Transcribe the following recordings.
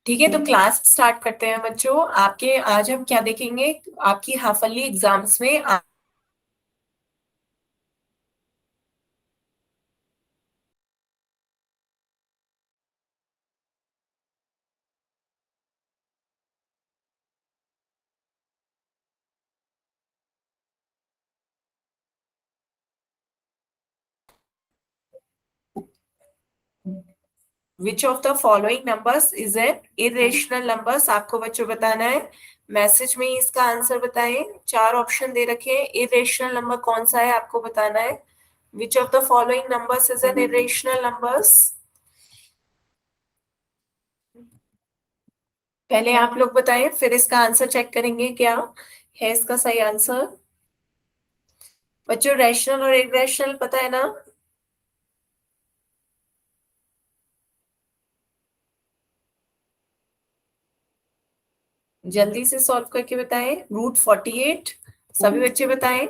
ठीक है, तो क्लास स्टार्ट करते हैं बच्चों। आपके आज हम क्या देखेंगे, आपकी हाफ ईयरली एग्जाम्स में which of the following numbers is an irrational numbers, आपको बच्चों बताना है। मैसेज में ही इसका आंसर बताएं। चार ऑप्शन दे रखे हैं, इरेशनल नंबर कौन सा है आपको बताना है। Which of the following numbers is an irrational numbers. पहले आप लोग बताएं, फिर इसका आंसर चेक करेंगे क्या है इसका सही आंसर। बच्चों रैशनल और इरेशनल पता है ना? जल्दी से सॉल्व करके बताएं। √48, सभी बच्चे बताएं।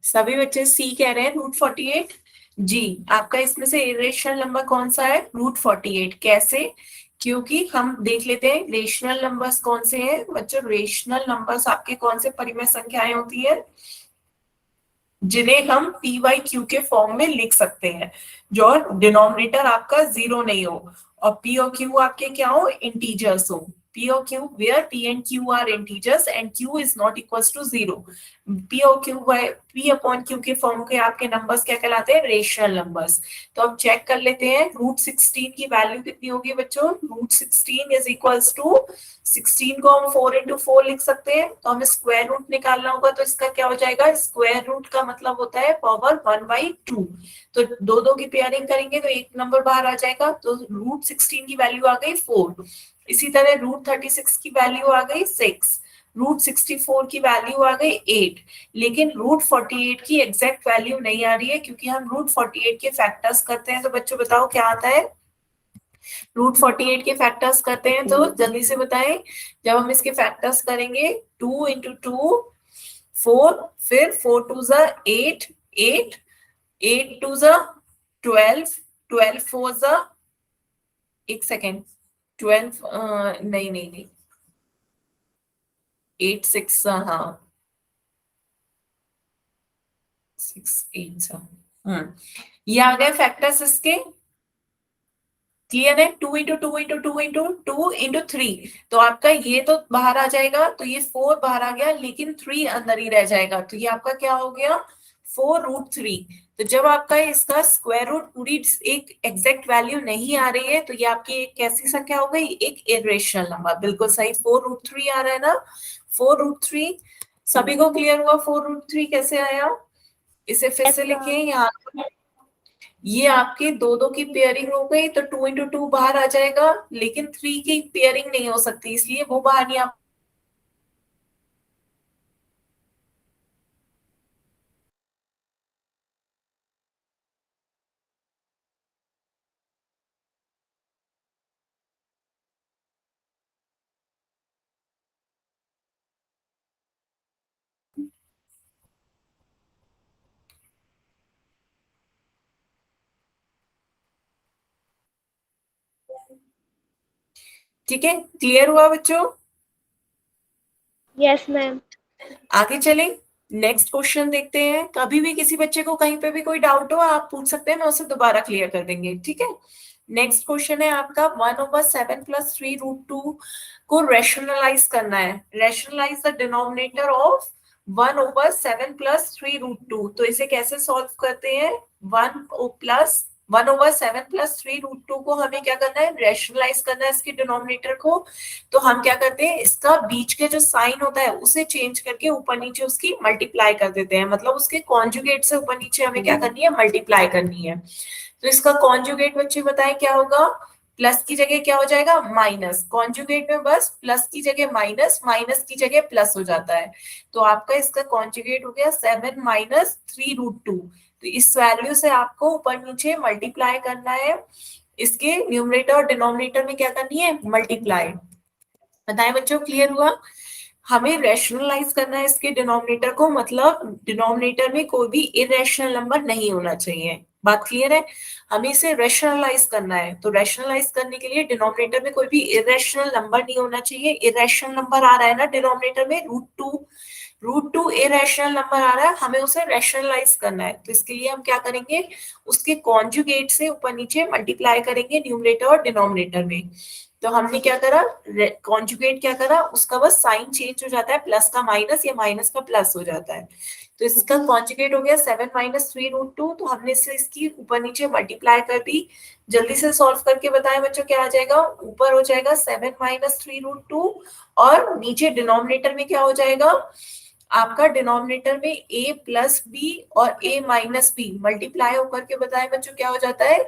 सभी बच्चे सी कह रहे हैं, √48। जी, आपका इसमें से इरेशनल नंबर कौन सा है? √48। कैसे? क्योंकि हम देख लेते हैं रेशनल नंबर्स कौन से हैं बच्चों। रेशनल नंबर्स आपके कौन से परिमेय संख्याएं होती है जिन्हें हम पी वाई क्यू के फॉर्म में लिख सकते हैं, जो डिनोमिनेटर आपका जीरो नहीं हो और पी और क्यू आपके क्या हो, इंटीजर्स हो। पी और q where p and q are integers and q is not equals to zero. P और q by p upon q के फॉर्म के आपके नंबर्स क्या कहलाते हैं? Rational numbers. तो अब चेक कर लेते हैं, √16 की वैल्यू कितनी होगी बच्चों? √16 इज इक्वल्स टू 16 को हम 4 into 4 लिख सकते हैं, तो हमें स्क्वायर रूट निकालना होगा। तो इसका क्या हो जाएगा? स्क्वायर रूट का मतलब होता है पावर 1/2। तो दो दो की पेयरिंग करेंगे तो एक नंबर बाहर आ जाएगा, तो √16 की वैल्यू आ गई 4। इसी तरह √36 की वैल्यू आ गई 6। √64 की वैल्यू आ गई 8। लेकिन √48 की एग्जैक्ट वैल्यू नहीं आ रही है, क्योंकि हम √48 के फैक्टर्स करते हैं। तो बच्चों बताओ क्या आता है? √48 के फैक्टर्स करते हैं तो जल्दी से बताएं। जब हम इसके फैक्टर्स करेंगे, 2 into 2 4, फिर 4 2 8, 8, 8 2 12, 12 4, एक सेकेंड, 12 नहीं नहीं नहीं, 8 6, हाँ 6 8। ये आ गए फैक्टर्स इसके। क्लियर है? 2 into 2 into 2 into 2 into 3, तो आपका ये तो बाहर आ जाएगा, तो ये 4 बाहर आ गया, लेकिन 3 अंदर ही रह जाएगा। तो ये आपका क्या हो गया? 4√3। तो जब आपका इसका स्क्वायर रूट पूरी एक एग्जैक्ट वैल्यू नहीं आ रही है, तो ये आपकी एक कैसी संख्या हो गई? एक इरेशनल नंबर। बिल्कुल सही, 4√3 आ रहा है ना? 4√3। सभी को क्लियर हुआ 4√3 कैसे आया? इसे फिर से लिखें यहाँ। ये आपके दो दो की पेयरिंग हो गई, तो 2 into 2 बाहर आ जाएगा, लेकिन 3 की पेयरिंग नहीं हो सकती, इसलिए वो बाहर नहीं आ। ठीक है, क्लियर हुआ बच्चों? Yes ma'am. आगे चलें, नेक्स्ट क्वेश्चन देखते हैं। कभी भी किसी बच्चे को कहीं पे भी कोई डाउट हो आप पूछ सकते हैं, मैं उसे दोबारा क्लियर कर देंगे। ठीक है, नेक्स्ट क्वेश्चन है आपका 1/7 + 3√2 को रैशनलाइज करना है। Rationalise the denominator of 1/7 + 3√2। तो इसे कैसे सॉल्व करते हैं? 1/7 + 3√2 को हमें क्या करना है? रैशनलाइज करना है इसके डिनोमिनेटर को। तो हम क्या करते हैं, इसका बीच के जो साइन होता है उसे चेंज करके ऊपर नीचे उसकी मल्टीप्लाई कर देते हैं। मतलब उसके कॉन्जुगेट से ऊपर नीचे हमें क्या करनी है? मल्टीप्लाई करनी है। तो इसका कॉन्जुगेट बच्चे बताएं क्या होगा? प्लस की जगह क्या हो जाएगा? माइनस। कॉन्जुगेट में बस प्लस की जगह माइनस, माइनस की जगह प्लस हो जाता है। तो आपका इसका कॉन्जुगेट हो गया 7 - 3√2। तो इस वैल्यू से आपको ऊपर नीचे मल्टीप्लाई करना है। इसके न्यूमरेटर और डिनोमिनेटर में क्या करनी है? मल्टीप्लाई। बताएं बच्चों, क्लियर हुआ? हमें रैशनलाइज करना है इसके डिनोमिनेटर को, मतलब डिनोमिनेटर में कोई भी इरेशनल नंबर नहीं होना चाहिए। बात क्लियर है? हमें इसे रैशनलाइज करना है, तो रैशनलाइज करने के लिए डिनोमिनेटर में कोई भी इरेशनल नंबर नहीं होना चाहिए। इरेशनल नंबर आ रहा है ना डिनोमिनेटर में, रूट टू इरेशनल नंबर आ रहा है, हमें उसे रैशनलाइज करना है। तो इसके लिए हम क्या करेंगे, उसके कॉन्जुगेट से ऊपर नीचे मल्टीप्लाई करेंगे न्यूमरेटर और डिनोमिनेटर में। तो हमने क्या करा, कॉन्जुगेट क्या करा, उसका बस साइन चेंज हो जाता है, प्लस का माइनस या माइनस का प्लस हो जाता है। तो इसका कॉन्जुगेट हो गया 7 - 3 √2, तो हमने इसे इसकी ऊपर नीचे मल्टीप्लाई कर दी। जल्दी से सॉल्व करके बताएं बच्चों, क्या आ जाएगा, ऊपर हो जाएगा 7 - 3 √2 और नीचे डिनोमिनेटर में क्या हो जाएगा, आपका डिनोमिनेटर में a प्लस बी और a माइनस बी मल्टीप्लाई होकर के बताएं बच्चों क्या हो जाता है,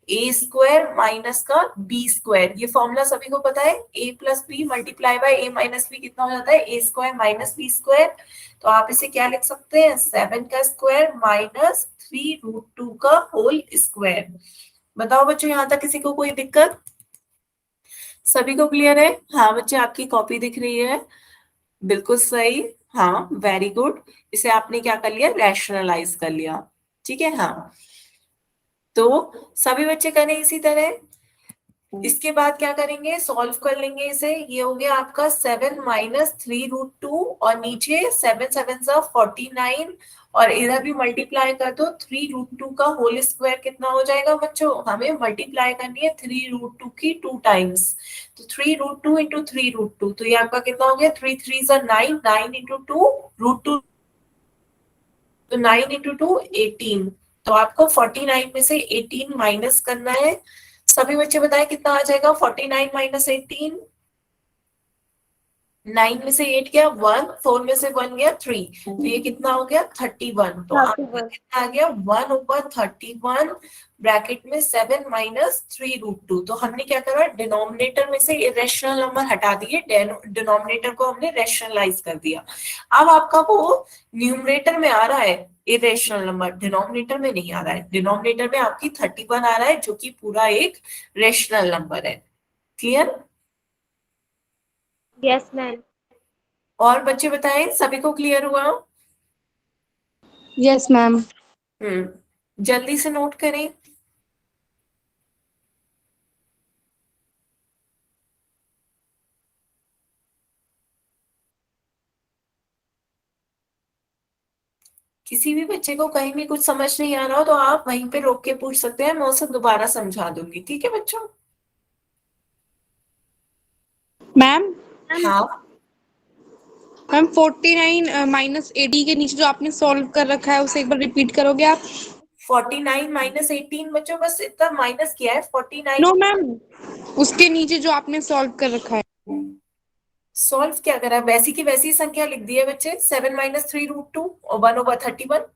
ए स्क्वायर माइनस का बी स्क्वायर। ये फॉर्मूला सभी को पता है, a plus b multiply by a minus b कितना हो जाता है, a square minus b square. तो आप इसे क्या लिख सकते हैं, 7 का स्क्वायर माइनस 3 √2 का होल स्क्वायर। बताओ बच्चों, यहाँ तक किसी को कोई दिक्कत? सभी को क्लियर है? हाँ बच्चे, आपकी कॉपी दिख रही है, बिल्कुल सही। हाँ वेरी गुड, इसे आपने क्या कर लिया, रैशनलाइज कर लिया। ठीक है, हाँ। तो सभी बच्चे करें इसी तरह। इसके बाद क्या करेंगे, सॉल्व कर लेंगे इसे। ये हो गया आपका 7 - 3 √2 और नीचे 7 7 49 और इधर भी मल्टीप्लाई कर दो, 3 √2 का होल स्क्वायर कितना हो जाएगा बच्चों, हमें मल्टीप्लाई करनी है 3 √2 की 2 टाइम्स। तो 3 √2 × 3 √2, तो ये आपका कितना हो गया, 3 3 9, 9 × 2 √2, तो 9 × 2 18। तो आपको 49 में से 18 माइनस करना है। सभी बच्चे बताएं कितना आ जाएगा, 49 - 18। 9 में से 8 गया 1, 4 में से 1 गया 3, तो ये कितना हो गया 31। तो आपका 31। कितना आ गया 1/31 ब्रैकेट में 7 - 3 √2। तो हमने क्या करा, डिनोमिनेटर में से इरेशनल नंबर हटा दिए, डिनोमिनेटर को हमने रैशनलाइज कर दिया। अब आपका वो न्यूमरेटर में आ रहा है इरेशनल नंबर, डिनोमिनेटर में नहीं आ रहा है। डिनोमिनेटर में आपकी 31 आ रहा है, जो कि पूरा एक रेशनल नंबर है। क्लियर? Yes ma'am. और बच्चे बताएं, सभी को क्लियर हुआ? Yes ma'am. जल्दी से नोट करें। किसी भी बच्चे को कहीं भी कुछ समझ नहीं आ रहा हो तो आप वहीं पे रोक के पूछ सकते हैं, मैं उसे दोबारा समझा दूंगी। ठीक है बच्चों? मैम हाँ, मैम 49 - 80 के नीचे जो आपने सॉल्व कर रखा है उसे एक बार रिपीट करोगे आप? 49 - 18 बच्चों, बस इतना माइनस किया है 49। नो मैम, उसके नीचे जो आपने सॉल्व कर रखा है। सॉल्व क्या करा, वैसी की वैसी संख्या लिख दी है बच्चे, 7 - 3 √2 और 1/31।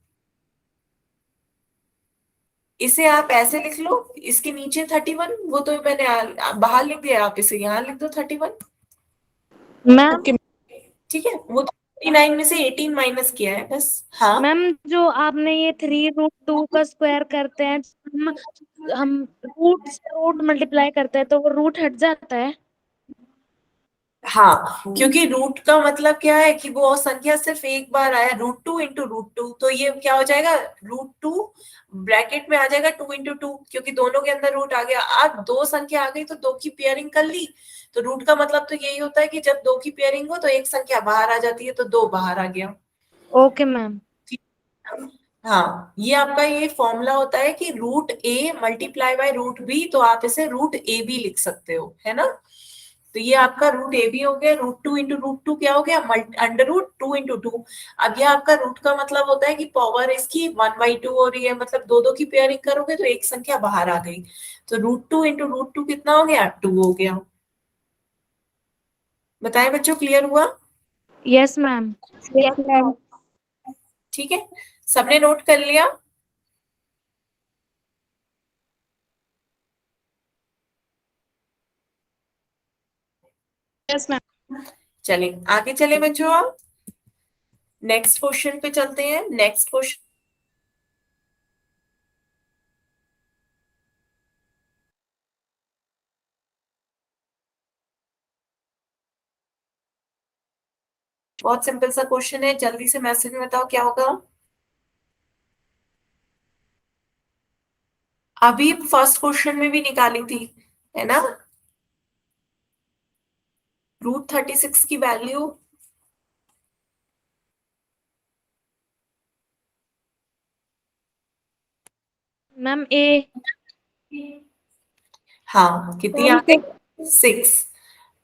इसे आप ऐसे लिख लो, इसके नीचे 31, वो तो मैंने बाहर लिख दिया, आप इसे यहाँ लिख दो 31। मैम ओके, ठीक है, वो तो 49 में से 18 माइनस किया है बस। हाँ, मैम जो आपने ये 3 √2 का स्क्वायर करते हैं, हम रूट से रूट मल्टीप्लाई करते हैं तो वो रूट हट जाता है। हाँ, क्योंकि रूट का मतलब क्या है कि वो संख्या सिर्फ एक बार आया, √2 × √2, तो ये क्या हो जाएगा, √2 ब्रैकेट में आ जाएगा 2 × 2, क्योंकि दोनों के अंदर रूट आ गया। अब दो संख्या आ गई तो दो की पेयरिंग कर ली, तो रूट का मतलब तो यही होता है कि जब दो की पेयरिंग हो तो एक संख्या बाहर आ जाती है, तो दो बाहर आ गया। Okay ma'am. ठीक है? हाँ, ये आपका ये फॉर्मूला होता है कि √a × √b, तो आप इसे √ab लिख सकते हो, है ना। तो ये आपका √ab हो गया, √2 × √2 क्या हो गया, √2 × 2। अब ये आपका रूट का मतलब होता है कि पावर इसकी 1/2 हो रही है, मतलब दो दो की पेयरिंग करोगे तो एक संख्या बाहर आ गई। तो √2 × √2 कितना हो गया, 2 हो गया। बताएं बच्चों, क्लियर हुआ? Yes ma'am. Yes ma'am. ठीक है, सबने नोट कर लिया? Yes ma'am. चलिए आगे चले बच्चों, आप नेक्स्ट क्वेश्चन पे चलते हैं। नेक्स्ट क्वेश्चन बहुत सिंपल सा क्वेश्चन है, जल्दी से मैसेज में बताओ क्या होगा। अभी फर्स्ट क्वेश्चन में भी निकाली थी, है ना, √36 की वैल्यू। मैम ए। हाँ, कितनी मैम आ गई? 6।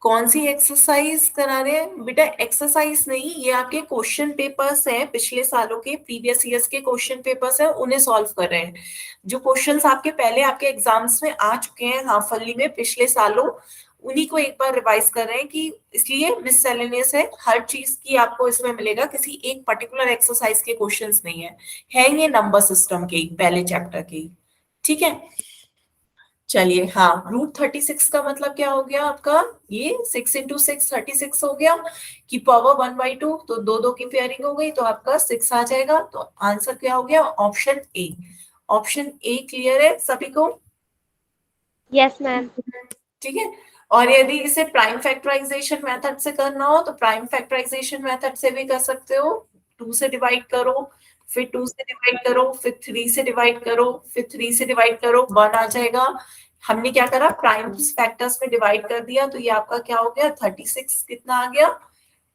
कौन सी एक्सरसाइज करा रहे हैं बेटा? एक्सरसाइज नहीं, ये आपके क्वेश्चन पेपर्स हैं, पिछले सालों के प्रीवियस ईयर्स के क्वेश्चन पेपर्स हैं, उन्हें सॉल्व कर रहे हैं। जो क्वेश्चंस आपके पहले आपके एग्जाम्स में आ चुके हैं हाफ ईयरली में पिछले सालों, उन्हीं को एक बार रिवाइज कर रहे हैं कि इसलिए मिससेलेनियस है, हर चीज की आपको इसमें मिलेगा, किसी एक पर्टिकुलर एक्सरसाइज के क्वेश्चंस नहीं है ये नंबर सिस्टम के ही, पहले चैप्टर के ही। ठीक है, चलिए। हाँ, √36 का मतलब क्या हो गया आपका? ये 6 × 6 36 हो गया, कि पावर 1/2, तो दो दो की पेयरिंग हो गई, तो आपका 6 आ जाएगा। तो आंसर क्या हो गया? Option A. Option A clear है सभी को? Yes ma'am. ठीक है। और यदि इसे प्राइम फैक्टराइजेशन मेथड से करना हो तो प्राइम फैक्टराइजेशन मेथड से भी कर सकते हो। 2 से डिवाइड करो, फिर 2 से डिवाइड करो, फिर 3 से डिवाइड करो, फिर 3 से डिवाइड करो, 1 आ जाएगा। हमने क्या करा? प्राइम फैक्टर्स में डिवाइड कर दिया, तो ये आपका क्या हो गया? 36 कितना आ गया?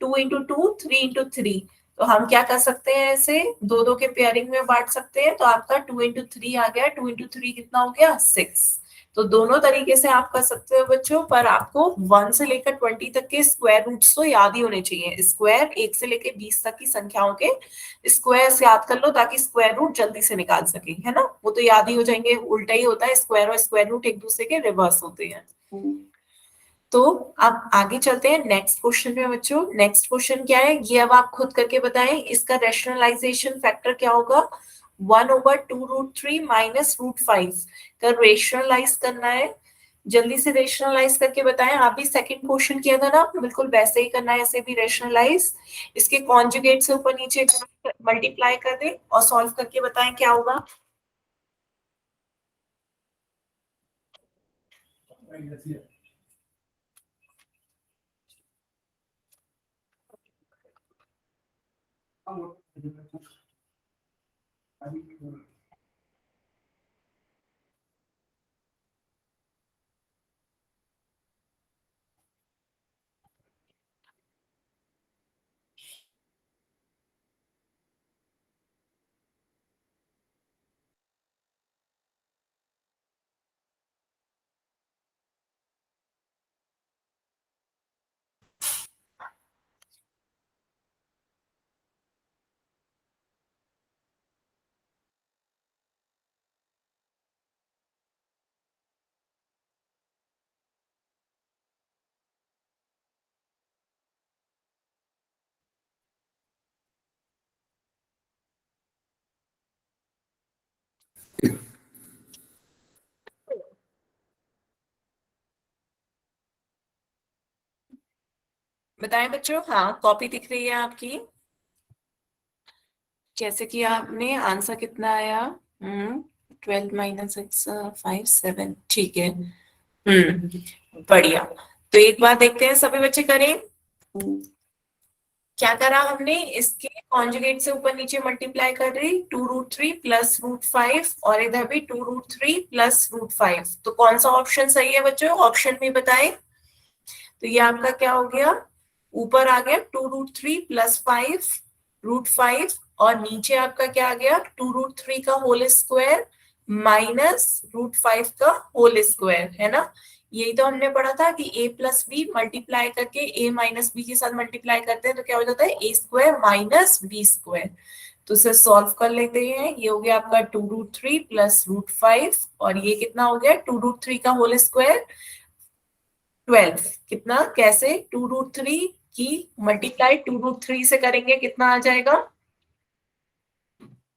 2 × 2 3 × 3। तो हम क्या कर सकते हैं, ऐसे दो दो के पेयरिंग में बांट सकते हैं, तो आपका 2 × 3 आ गया। 2 × 3 कितना हो गया? 6। तो दोनों तरीके से आप कर सकते हो बच्चों, पर आपको 1 से लेकर 20 तक के स्क्वायर रूट्स तो याद ही होने चाहिए। स्क्वायर 1 से लेकर 20 तक की संख्याओं के स्क्वायर्स याद कर लो, ताकि स्क्वायर रूट जल्दी से निकाल सके, है ना। वो तो याद ही हो जाएंगे, उल्टा ही होता है, स्क्वायर और स्क्वायर रूट एक दूसरे के रिवर्स होते हैं। तो अब आगे चलते हैं नेक्स्ट क्वेश्चन में बच्चों। नेक्स्ट क्वेश्चन क्या है ये अब आप खुद करके बताएं। इसका रैशनलाइजेशन फैक्टर क्या होगा? 1/2√3 माइनस √5 का रेशनलाइज करना है। जल्दी से रेशनलाइज करके बताएं। आप भी सेकंड क्वेश्चन किया था ना, बिल्कुल वैसे ही करना है, ऐसे भी रेशनलाइज। इसके कॉन्जुगेट से ऊपर नीचे मल्टीप्लाई कर दें और सॉल्व करके बताएं क्या होगा। बताएं बच्चों। हाँ, कॉपी दिख रही है आपकी। जैसे कि आपने आंसर कितना आया? 12 - 6 5 7। ठीक है। बढ़िया। तो एक बार देखते हैं, सभी बच्चे करें। क्या करा हमने? इसके कॉन्जुगेट से ऊपर नीचे मल्टीप्लाई कर रही, 2√3 प्लस √5, और इधर भी 2√3 प्लस √5। तो कौन सा ऑप्शन सही है बच्चों? ऑप्शन में बताएं। तो ये आपका क्या हो गया? ऊपर आ गया 2√3 प्लस 5 √5, और नीचे आपका क्या आ गया? 2√3 का होल स्क्वायर माइनस √5 का होल स्क्वायर, है ना। यही तो हमने पढ़ा था कि a प्लस बी मल्टीप्लाई करके a माइनस बी के साथ मल्टीप्लाई करते हैं तो क्या हो जाता है? a² minus b²। तो इसे सॉल्व कर लेते हैं। ये हो गया आपका 2√3 प्लस √5, और ये कितना हो गया? 2√3 का होल स्क्वायर 12। कितना? कैसे? 2√3 की मल्टीप्लाई 2√3 से करेंगे, कितना आ जाएगा?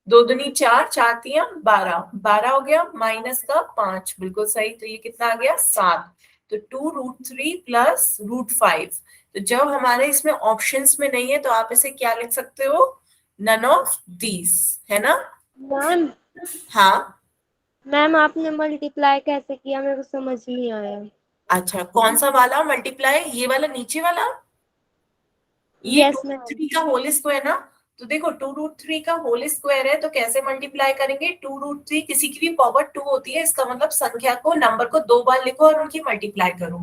2 दूनी 4, 4 तिया 12, 12 हो गया, माइनस का 5, बिल्कुल सही। तो ये कितना आ गया? 7। तो 2√3 प्लस √5। तो जब हमारे इसमें ऑप्शंस में नहीं है तो आप इसे क्या लिख सकते हो? नन ऑफ दीज, है ना। मैम। हाँ, मैम आपने मल्टीप्लाई कैसे किया, मेरे को समझ नहीं आया। अच्छा, कौन सा वाला मल्टीप्लाई? ये वाला नीचे वाला? ये Yes, 2√3 का होल स्क्वायर ना, तो देखो 2√3 का होल स्क्वायर है तो कैसे मल्टीप्लाई करेंगे, 2√3 किसी की भी पावर 2 होती है, इसका मतलब संख्या को, नंबर को 2 बार लिखो और उनकी मल्टीप्लाई करो।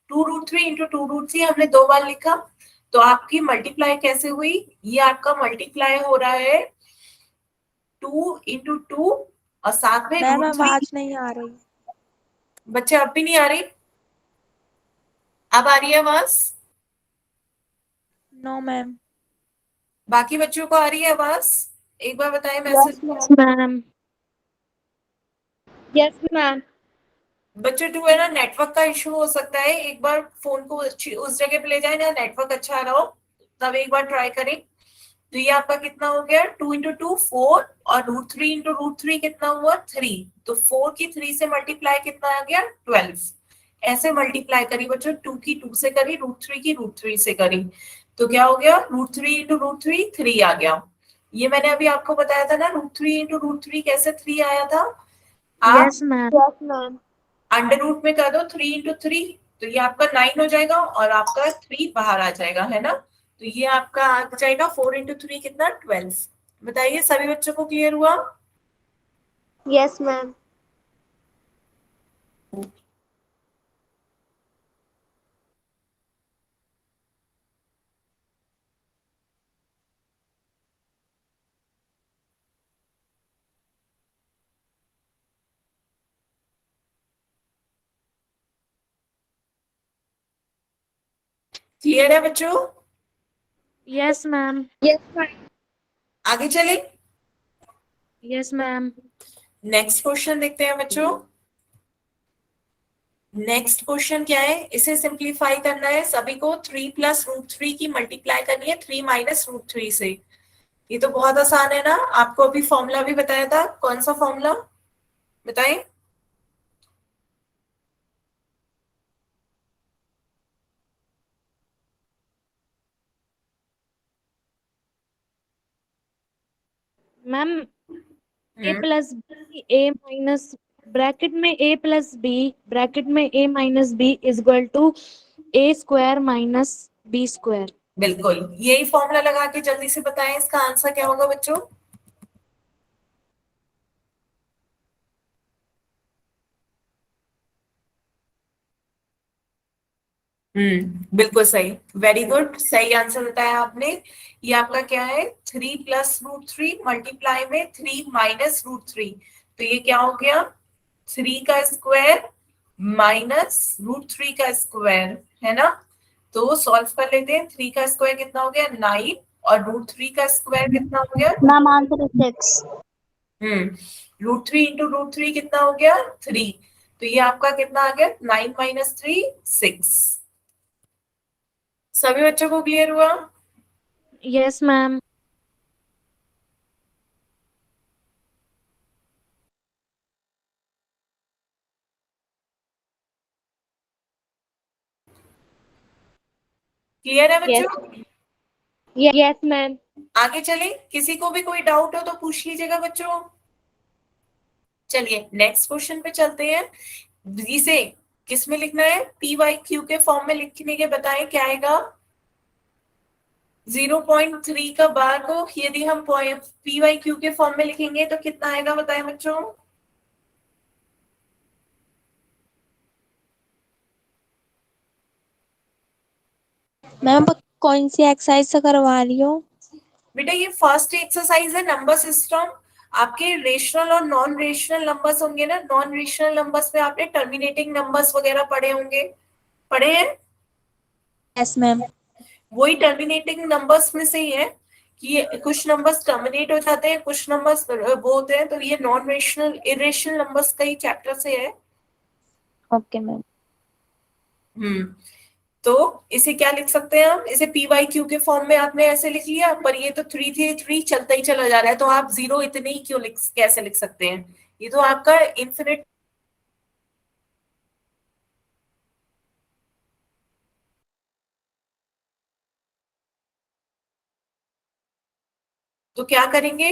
2√3 इंटू 2√3 हमने 2 बार लिखा, तो आपकी मल्टीप्लाई कैसे हुई, ये आपका मल्टीप्लाई हो रहा है 2 इंटू 2 और साथ में मैम √3। आवाज नहीं आ रही। बच्चे अब भी नहीं आ रही, अब आ रही है आवाज? No ma'am. बाकी बच्चों को आ रही है आवाज? एक बार बताएं मैसेज। ma'am. Yes, ma'am. बच्चों टू है ना, नेटवर्क का इशू हो सकता है, एक बार फोन को उस जगह पे ले जाए ना नेटवर्क अच्छा आ रहा हो, तब एक बार ट्राई करें। तो ये आपका कितना हो गया, 2 इंटू 2 4, और √3 इंटू √3 कितना हुआ 3, तो 4 की 3 से मल्टीप्लाई कितना आ गया 12। ऐसे मल्टीप्लाई करी बच्चों, 2 की 2 से करी, √3 की √3 से करी, तो क्या हो गया, √3 इंटू √3 3 आ गया। ये मैंने अभी आपको बताया था ना, √3 इंटू √3 कैसे 3 आया था, आप Yes, ma'am. Yes ma'am. Under root में कर दो 3 इंटू 3, तो ये आपका 9 हो जाएगा और आपका 3 बाहर आ जाएगा, है ना। तो ये आपका आ जाएगा 4 इंटू 3 कितना 12। बताइए सभी बच्चों को क्लियर हुआ? Yes ma'am. क्लियर है बच्चों? Yes, ma'am. Yes ma'am. आगे चले, Yes, ma'am. नेक्स्ट क्वेश्चन देखते हैं बच्चों। नेक्स्ट क्वेश्चन क्या है, इसे सिंप्लीफाई करना है सभी को, 3 प्लस √3 की मल्टीप्लाई करनी है 3 माइनस √3 से। ये तो बहुत आसान है ना, आपको अभी फॉर्मूला भी बताया था, कौन सा फॉर्मूला बताएं? Ma'am a hmm, plus B a minus bracket में a प्लस बी ब्रैकेट में a minus B is equal to a square minus b square. बिल्कुल यही फॉर्मूला लगा के जल्दी से बताएं इसका आंसर क्या होगा बच्चों। बिल्कुल सही, वेरी गुड, सही आंसर बताया आपने। ये आपका क्या है, 3 प्लस √3 मल्टीप्लाई में 3 माइनस √3, तो ये क्या हो गया, 3 का स्क्वायर माइनस √3 का स्क्वायर, है ना। तो सॉल्व कर लेते हैं, 3 का स्क्वायर कितना हो गया 9, और √3 का स्क्वायर कितना हो गया, मैम आंसर इज 6। √3 इंटू √3 कितना हो गया 3, तो ये आपका कितना आ गया 9 माइनस 3 6। सभी बच्चों को क्लियर हुआ? Yes ma'am. क्लियर है यस। बच्चों? Yes ma'am. आगे चले, किसी को भी कोई डाउट हो तो पूछ लीजिएगा बच्चों। चलिए नेक्स्ट क्वेश्चन पे चलते हैं। इसे किस में लिखना है, PYQ के फॉर्म में लिखने के बताएं क्या आएगा। 0.3 का बार को यदि हम PYQ के फॉर्म में लिखेंगे तो कितना आएगा बताएं बच्चों। मैम कौन सी एक्सरसाइज से करवा रही हो? बेटा ये फर्स्ट एक्सरसाइज है नंबर सिस्टम। आपके रेशनल और नॉन रेशनल नंबर्स होंगे ना, नॉन रेशनल नंबर्स में आपने टर्मिनेटिंग नंबर्स वगैरह पढ़े होंगे, पढ़े हैं। Yes ma'am. वही टर्मिनेटिंग नंबर्स में से ही है कि कुछ नंबर्स टर्मिनेट हो जाते हैं, कुछ नंबर्स वो होते हैं, तो ये नॉन रेशनल इरेशनल नंबर्स का ही चैप्टर से है। Okay ma'am. हम्म, तो इसे क्या लिख सकते हैं हम, इसे PYQ के फॉर्म में आपने ऐसे लिख लिया, पर ये तो 3 3 3 चलता ही चला जा रहा है, तो आप जीरो इतने ही क्यों कैसे लिख सकते हैं, ये तो आपका इन्फिनिट। तो क्या करेंगे,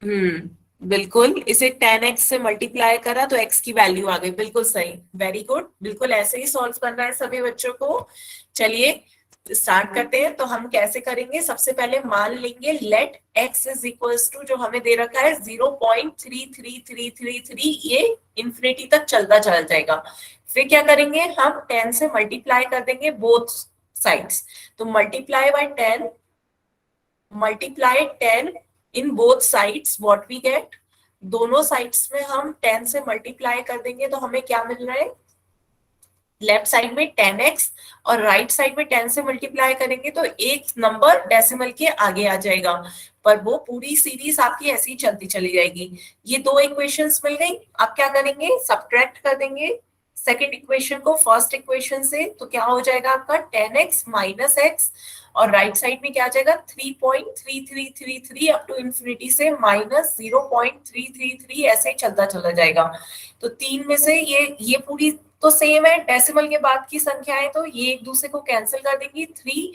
हम्म बिल्कुल, इसे 10x से मल्टीप्लाई करा तो x की वैल्यू आ गई, बिल्कुल सही, वेरी गुड, बिल्कुल ऐसे ही सॉल्व करना है सभी बच्चों को। चलिए स्टार्ट करते हैं। तो हम कैसे करेंगे, सबसे पहले मान लेंगे let x is equals to, जो हमें दे रखा है 0.33333, ये इंफिनिटी तक चलता चला जाएगा। फिर क्या करेंगे, हम 10 से मल्टीप्लाई कर देंगे बोथ साइड्स। तो multiply by 10, multiply 10 in both sides, what we get, दोनों साइड्स में हम 10 से मल्टीप्लाई कर देंगे तो हमें क्या मिल रहा है, लेफ्ट साइड में 10x और राइट साइड में 10 से मल्टीप्लाई करेंगे तो एक नंबर डेसिमल के आगे आ जाएगा, पर वो पूरी सीरीज आपकी ऐसी ही चलती चली जाएगी। ये दो इक्वेशंस मिल गई, आप क्या करेंगे, सब्ट्रैक्ट कर देंगे सेकेंड इक्वेशन को फर्स्ट इक्वेशन से, तो क्या हो जाएगा आपका 10x माइनस एक्स, और राइट साइड में क्या आ जाएगा 3.3333 अप टू इंफिनिटी से माइनस 0.333, ऐसे ही चलता चला जाएगा। तो तीन में से ये पूरी तो सेम है, डेसिमल के बाद की संख्याएं तो ये एक दूसरे को कैंसिल कर देंगी, 3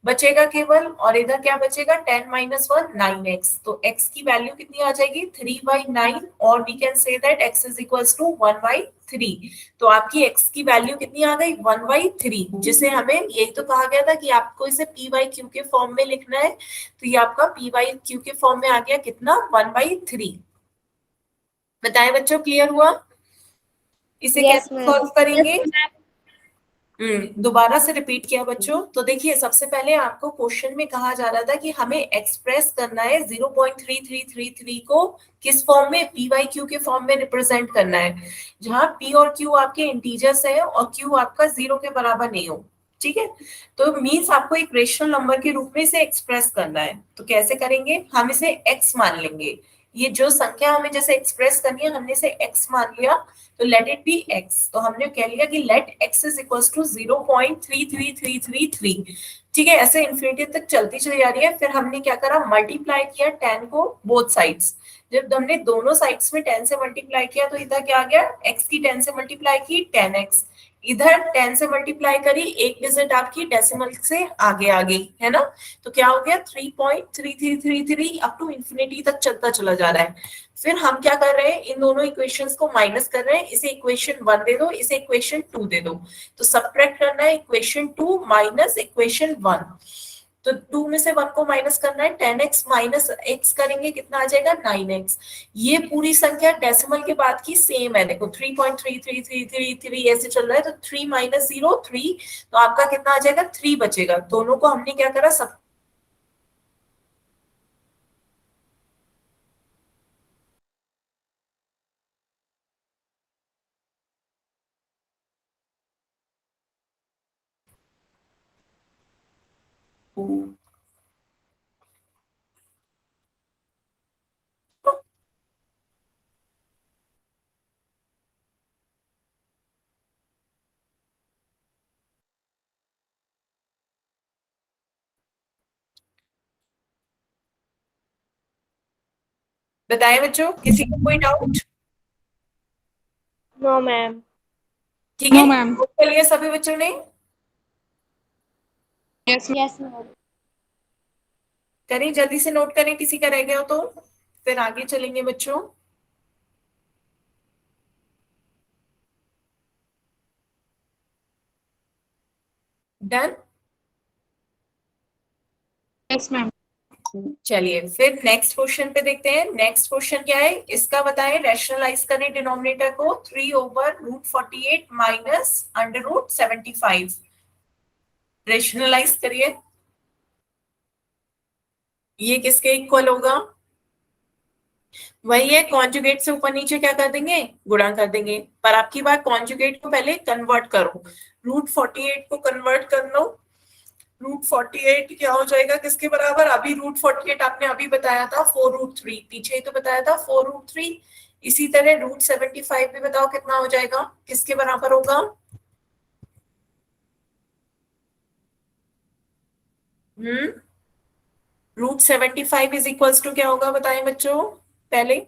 बचेगा केवल, और इधर क्या बचेगा 10 माइनस 1 9x, तो x की वैल्यू कितनी आ जाएगी 3/9, और we can say that x is equals to 1/3। तो आपकी x की वैल्यू कितनी आ गई 1/3, जिसे हमें यही तो कहा गया था कि आपको इसे p बाई क्यू के फॉर्म में लिखना है, तो ये आपका p बाई क्यू के फॉर्म में आ गया कितना 1/3। बताएं बच्चों, क्लियर हुआ, इसे यस कैसे मैम। सॉल्व करेंगे। दोबारा से रिपीट किया बच्चों, तो देखिए सबसे पहले आपको क्वेश्चन में कहा जा रहा था कि हमें एक्सप्रेस करना है 0.3333 को किस फॉर्म में, पी बाई क्यू के फॉर्म में रिप्रेजेंट करना है, जहां पी और क्यू आपके इंटीजर्स है और क्यू आपका 0 के बराबर नहीं हो, ठीक है। तो मीन्स आपको एक रेशनल नंबर के रूप में इसे एक्सप्रेस करना है, तो कैसे करेंगे, हम इसे एक्स मान लेंगे, ये जो संख्या हमें जैसे एक्सप्रेस करनी है हमने इसे एक्स मान लिया, तो लेट इट बी एक्स, तो हमने कह लिया कि let X is equal to 0.33333, ठीक है, ऐसे इन्फिनिटी तक चलती चली जा रही है। फिर हमने क्या करा, मल्टीप्लाई किया 10 को बोथ साइड्स, जब हमने दोनों साइड्स में 10 से मल्टीप्लाई किया तो इधर क्या आ गया, x की 10 से मल्टीप्लाई की 10x, इधर 10 से मल्टीप्लाई करी, एक डिजिट आपकी डेसिमल से आगे आ गई है ना, तो क्या हो गया 3.3333 अप टू इंफिनिटी तक चलता चला जा रहा है। फिर हम क्या कर रहे हैं, इन दोनों इक्वेशंस को माइनस कर रहे हैं, इसे इक्वेशन 1 दे दो, इसे इक्वेशन 2 दे दो, तो सब्ट्रैक्ट करना है इक्वेशन 2 माइनस इक्वेशन 1, तो 2 में से 1 को माइनस करना है, 10x माइनस x करेंगे कितना आ जाएगा 9x। ये पूरी संख्या डेसिमल के बाद की सेम है, देखो 3.3333 ऐसे चल रहा है, तो 3 माइनस 0 3, तो आपका कितना आ जाएगा 3 बचेगा, दोनों को हमने क्या करा सब। बताएं बच्चों, किसी को कोई डाउट, नो मैम। ठीक है, नो मैम। नोट कर लिया सभी बच्चों ने, यस यस मैम। करें जल्दी से नोट करें, किसी का रह गया हो तो फिर आगे चलेंगे बच्चों। Done, yes ma'am. चलिए फिर नेक्स्ट क्वेश्चन पे देखते हैं। नेक्स्ट क्वेश्चन क्या है, इसका बताएं, रैशनलाइज करें डिनोमिनेटर को 3/√48 माइनस √75, रैशनलाइज करिए, ये किसके इक्वल होगा, वही है कॉन्जुगेट से ऊपर नीचे क्या कर देंगे, गुणा कर देंगे, पर आपकी बात कॉन्जुगेट को पहले कन्वर्ट करो, √48 को कन्वर्ट कर लो, √48 क्या हो जाएगा किसके बराबर, अभी √48 आपने अभी बताया था 4√3, पीछे ही तो बताया था 4√3, इसी तरह √75 भी बताओ कितना हो जाएगा, किसके बराबर होगा, √75 इज इक्वल्स टू क्या होगा बताएं बच्चों पहले,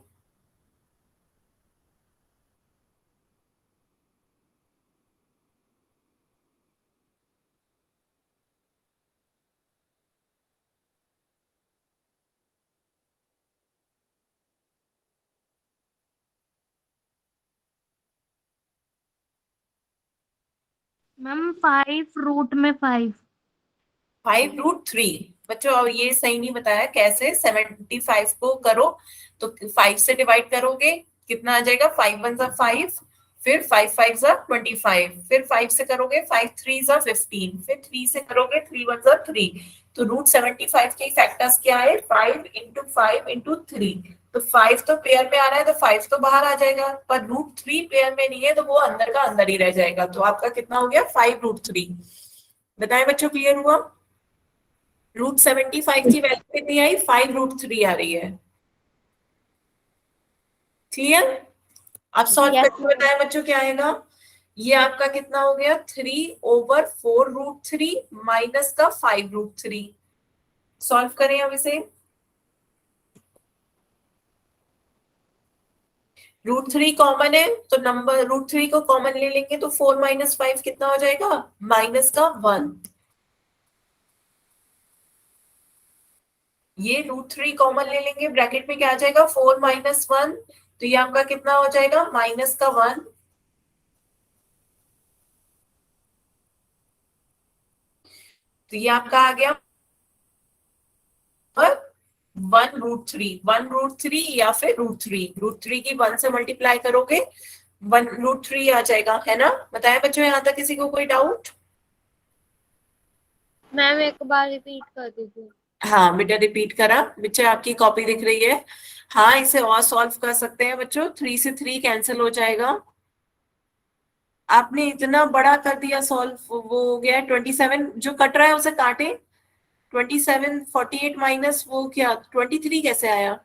मैम 5√5। 5√3। बच्चों अब ये सही नहीं बताया कैसे। 75 को करो तो 5 से डिवाइड करोगे, कितना आ जाएगा? 5 1 जा 5, फिर 5 5 जा 25, फिर 5 से करोगे 5 3 जा 15, फिर 3 से करोगे 3 1 जा 3। तो √75 के फैक्टर्स क्या है? 5 इंटू 5 इंटू 3। तो 5 तो पेयर में आ रहा है तो 5 तो बाहर आ जाएगा, पर √3 पेयर में नहीं है तो वो अंदर का अंदर ही रह जाएगा। तो आपका कितना हो गया? 5√3। बताएं बच्चों, क्लियर हुआ? √75 की वैल्यू कितनी आई? 5√3 आ रही है। क्लियर? अब सॉल्व Yes, करके बताएं बच्चों क्या आएगा। ये आपका कितना हो गया? 3/4√3 माइनस का 5√3। सॉल्व करें अब इसे। √3 कॉमन है तो नंबर √3 को कॉमन ले लेंगे तो 4 माइनस 5 कितना हो जाएगा? माइनस का 1। ये √3 कॉमन ले लेंगे, ब्रैकेट में क्या आ जाएगा? 4 माइनस 1। तो ये आपका कितना हो जाएगा? माइनस का 1। तो ये आपका आ गया 1√3 या फिर √3 की 1 से मल्टीप्लाई करोगे 1√3 आ जाएगा, है ना? बताएं बच्चों, यहाँ तक किसी को कोई डाउट? मैम एक बार रिपीट कर दीजिए। हाँ बेटा, रिपीट करा। बच्चे आपकी कॉपी दिख रही है। हाँ, इसे और सॉल्व कर सकते हैं बच्चों। 3 से 3 कैंसिल हो जाएगा। आपने इतना बड़ा कर दिया सॉल्व, वो हो गया 27। जो कट रहा है उसे काटे। 27 48 माइनस वो क्या 23 कैसे आया?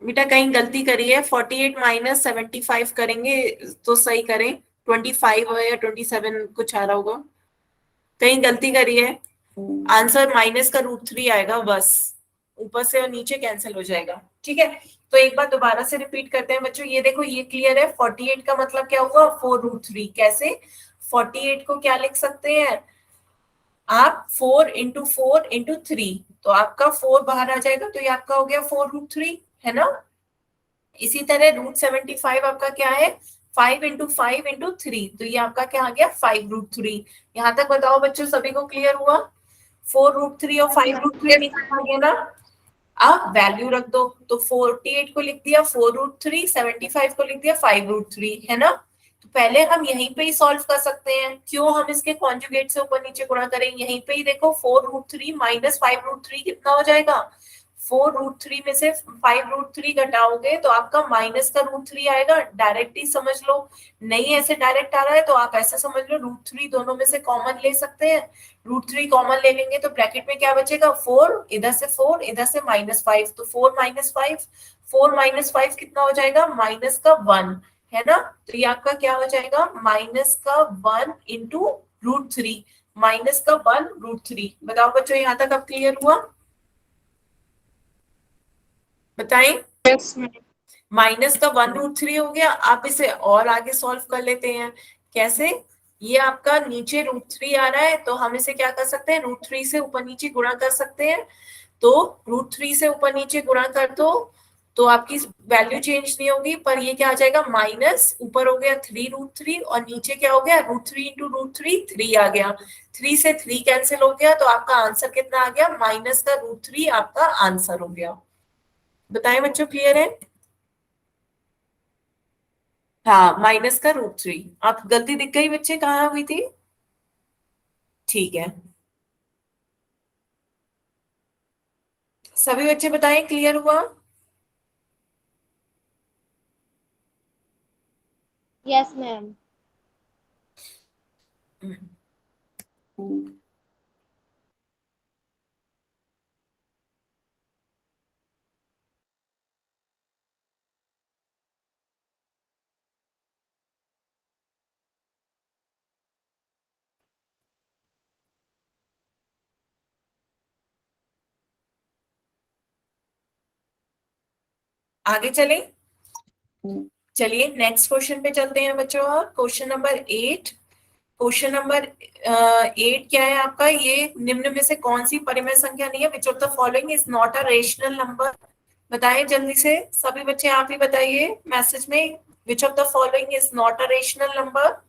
बेटा कहीं गलती करी है। 48 माइनस 75 करेंगे तो सही करें। 25 है या 27 कुछ आ रहा होगा, कहीं गलती करी है। आंसर माइनस का √3 आएगा बस। ऊपर से और नीचे कैंसिल हो जाएगा। ठीक है, तो एक बार दोबारा से रिपीट करते हैं बच्चों। ये देखो, ये क्लियर है। 48 का मतलब क्या हुआ? 4√3। कैसे? 48 को क्या लिख सकते हैं आप? 4 इंटू 4 इंटू 3। तो आपका 4 बाहर आ जाएगा तो ये आपका हो गया 4√3, है ना? इसी तरह √75 आपका क्या है? 5 इंटू 5 इंटू 3। तो ये आपका क्या आ गया? 5√3। यहाँ तक बताओ बच्चों, सभी को क्लियर हुआ? 4√3 और 5√3 निकल गया ना? अब वैल्यू रख दो। तो 48 को लिख दिया 4√3, 75 को लिख दिया 5√3, है ना? तो पहले हम यहीं पे ही सॉल्व कर सकते हैं। क्यों हम इसके कॉन्जुगेट से ऊपर नीचे गुणा करें? यहीं पे ही देखो, 4√3 माइनस 5√3 कितना हो जाएगा? 4√3 में से 5√3 घटाओगे तो आपका माइनस का √3 आएगा। डायरेक्ट ही समझ लो। नहीं ऐसे डायरेक्ट आ रहा है तो आप ऐसे समझ लो, √3 दोनों में से कॉमन ले सकते हैं। √3 कॉमन ले लेंगे तो ब्रैकेट में क्या बचेगा? 4, इधर से 4, इधर से -5। तो 4 माइनस 5, 4 माइनस 5 कितना हो जाएगा? माइनस का 1, है ना? तो ये आपका क्या हो जाएगा? माइनस का 1 इंटू √3। माइनस का 1√3। बताओ बच्चों, यहाँ तक अब क्लियर हुआ? बताएं। माइनस का 1√3 हो गया। आप इसे और आगे सॉल्व कर लेते हैं। कैसे? ये आपका नीचे √3 आ रहा है तो हम इसे क्या कर सकते हैं? √3 से ऊपर नीचे गुणा कर सकते हैं। तो √3 से ऊपर नीचे गुणा कर दो तो आपकी वैल्यू चेंज नहीं होगी, पर ये क्या आ जाएगा? माइनस, ऊपर हो गया 3√3 और नीचे क्या हो गया? √3 इंटू √3 3 आ गया। 3 से 3 कैंसिल हो गया तो आपका आंसर कितना आ गया? माइनस का √3 आपका आंसर हो गया। बताएं बच्चों, क्लियर है? हाँ, माइनस का √3। आप गलती दिख गई बच्चे, कहाँ हुई थी? ठीक है, सभी बच्चे बताएं, क्लियर हुआ? Yes ma'am. आगे चलें। चलिए नेक्स्ट क्वेश्चन पे चलते हैं बच्चों। और क्वेश्चन नंबर 8। क्वेश्चन नंबर 8 क्या है आपका? ये निम्न में से कौन सी परिमेय संख्या नहीं है? Which of the following is not a rational number? बताइए जल्दी से सभी बच्चे, आप ही बताइए मैसेज में। Which of the following is not a rational number?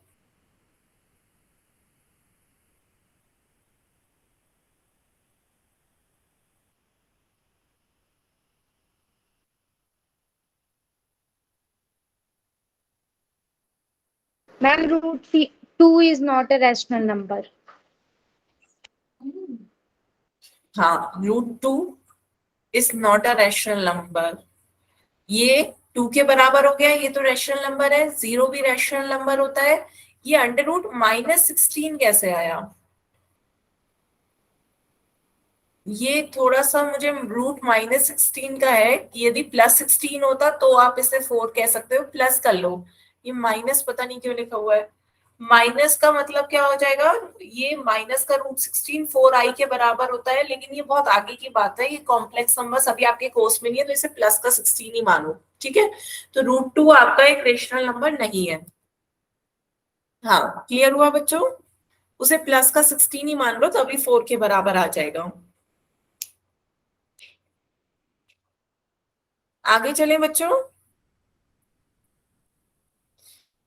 Ma'am, root 2 is not a rational number. हाँ, √2 is not a rational number. ये 2 के बराबर हो गया, ये तो रैशनल नंबर है, 0 भी रैशनल नंबर होता है। ये √-16 कैसे आया? ये थोड़ा सा मुझे √-16 का है कि यदि +16 होता तो आप इसे 4 कह सकते हो, प्लस कर लो। ये माइनस पता नहीं क्यों लिखा हुआ है। माइनस का मतलब क्या हो जाएगा? ये माइनस का √16 4i के बराबर होता है, लेकिन ये बहुत आगे की बात है, ये कॉम्प्लेक्स नंबर्स अभी आपके कोर्स में नहीं है, तो इसे प्लस का 16 ही मानो, ठीक है। तो √2 आपका एक रेशनल नंबर नहीं है। हाँ, क्लियर हुआ बच्चों? उसे प्लस का 16 ही मान लो तो अभी 4 के बराबर आ जाएगा। आगे चलें बच्चों,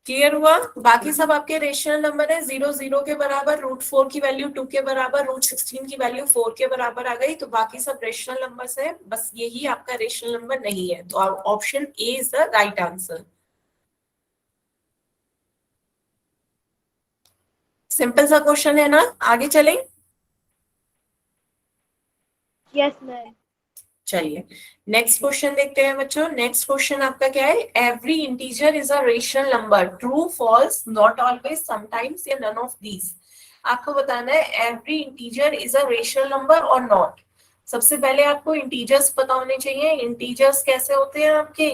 क्लियर हुआ? बाकी सब आपके रेशनल नंबर है, 0 0 के बराबर, √4 की वैल्यू 2 के बराबर, √16 की वैल्यू 4 के बराबर आ गई, तो बाकी सब रेशनल नंबर्स है, बस यही आपका रेशनल नंबर नहीं है। तो option A is the right answer. Simple सा क्वेश्चन है ना, आगे चलें। Yes ma'am. चलिए नेक्स्ट क्वेश्चन देखते हैं बच्चों। नेक्स्ट क्वेश्चन आपका क्या है? Every integer is a rational number, true false, not always, sometimes या नन ऑफ दीज। आपको बताना है every integer is a rational number और नॉट। सबसे पहले आपको इंटीजर्स पता होने चाहिए। इंटीजर्स कैसे होते हैं आपके?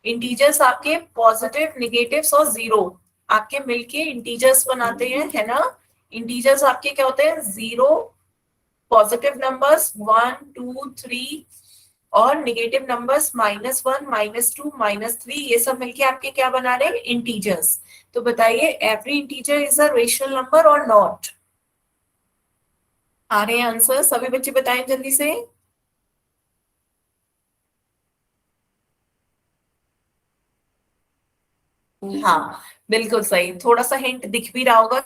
इंटीजर्स आपके पॉजिटिव, नेगेटिव्स और जीरो आपके मिलके इंटीजर्स बनाते हैं, है ना। इंटीजर्स आपके क्या होते हैं? 0, पॉजिटिव नंबर्स 1 2 3 और नेगेटिव नंबर्स -1 -2 -3, ये सब मिलके आपके क्या बना रहे हैं? इंटीजर्स। तो बताइए every integer is a rational number और नॉट। आ रहे हैं आंसर? सभी बच्चे बताएं जल्दी से। हाँ बिल्कुल सही, थोड़ा सा हिंट दिख भी रहा होगा।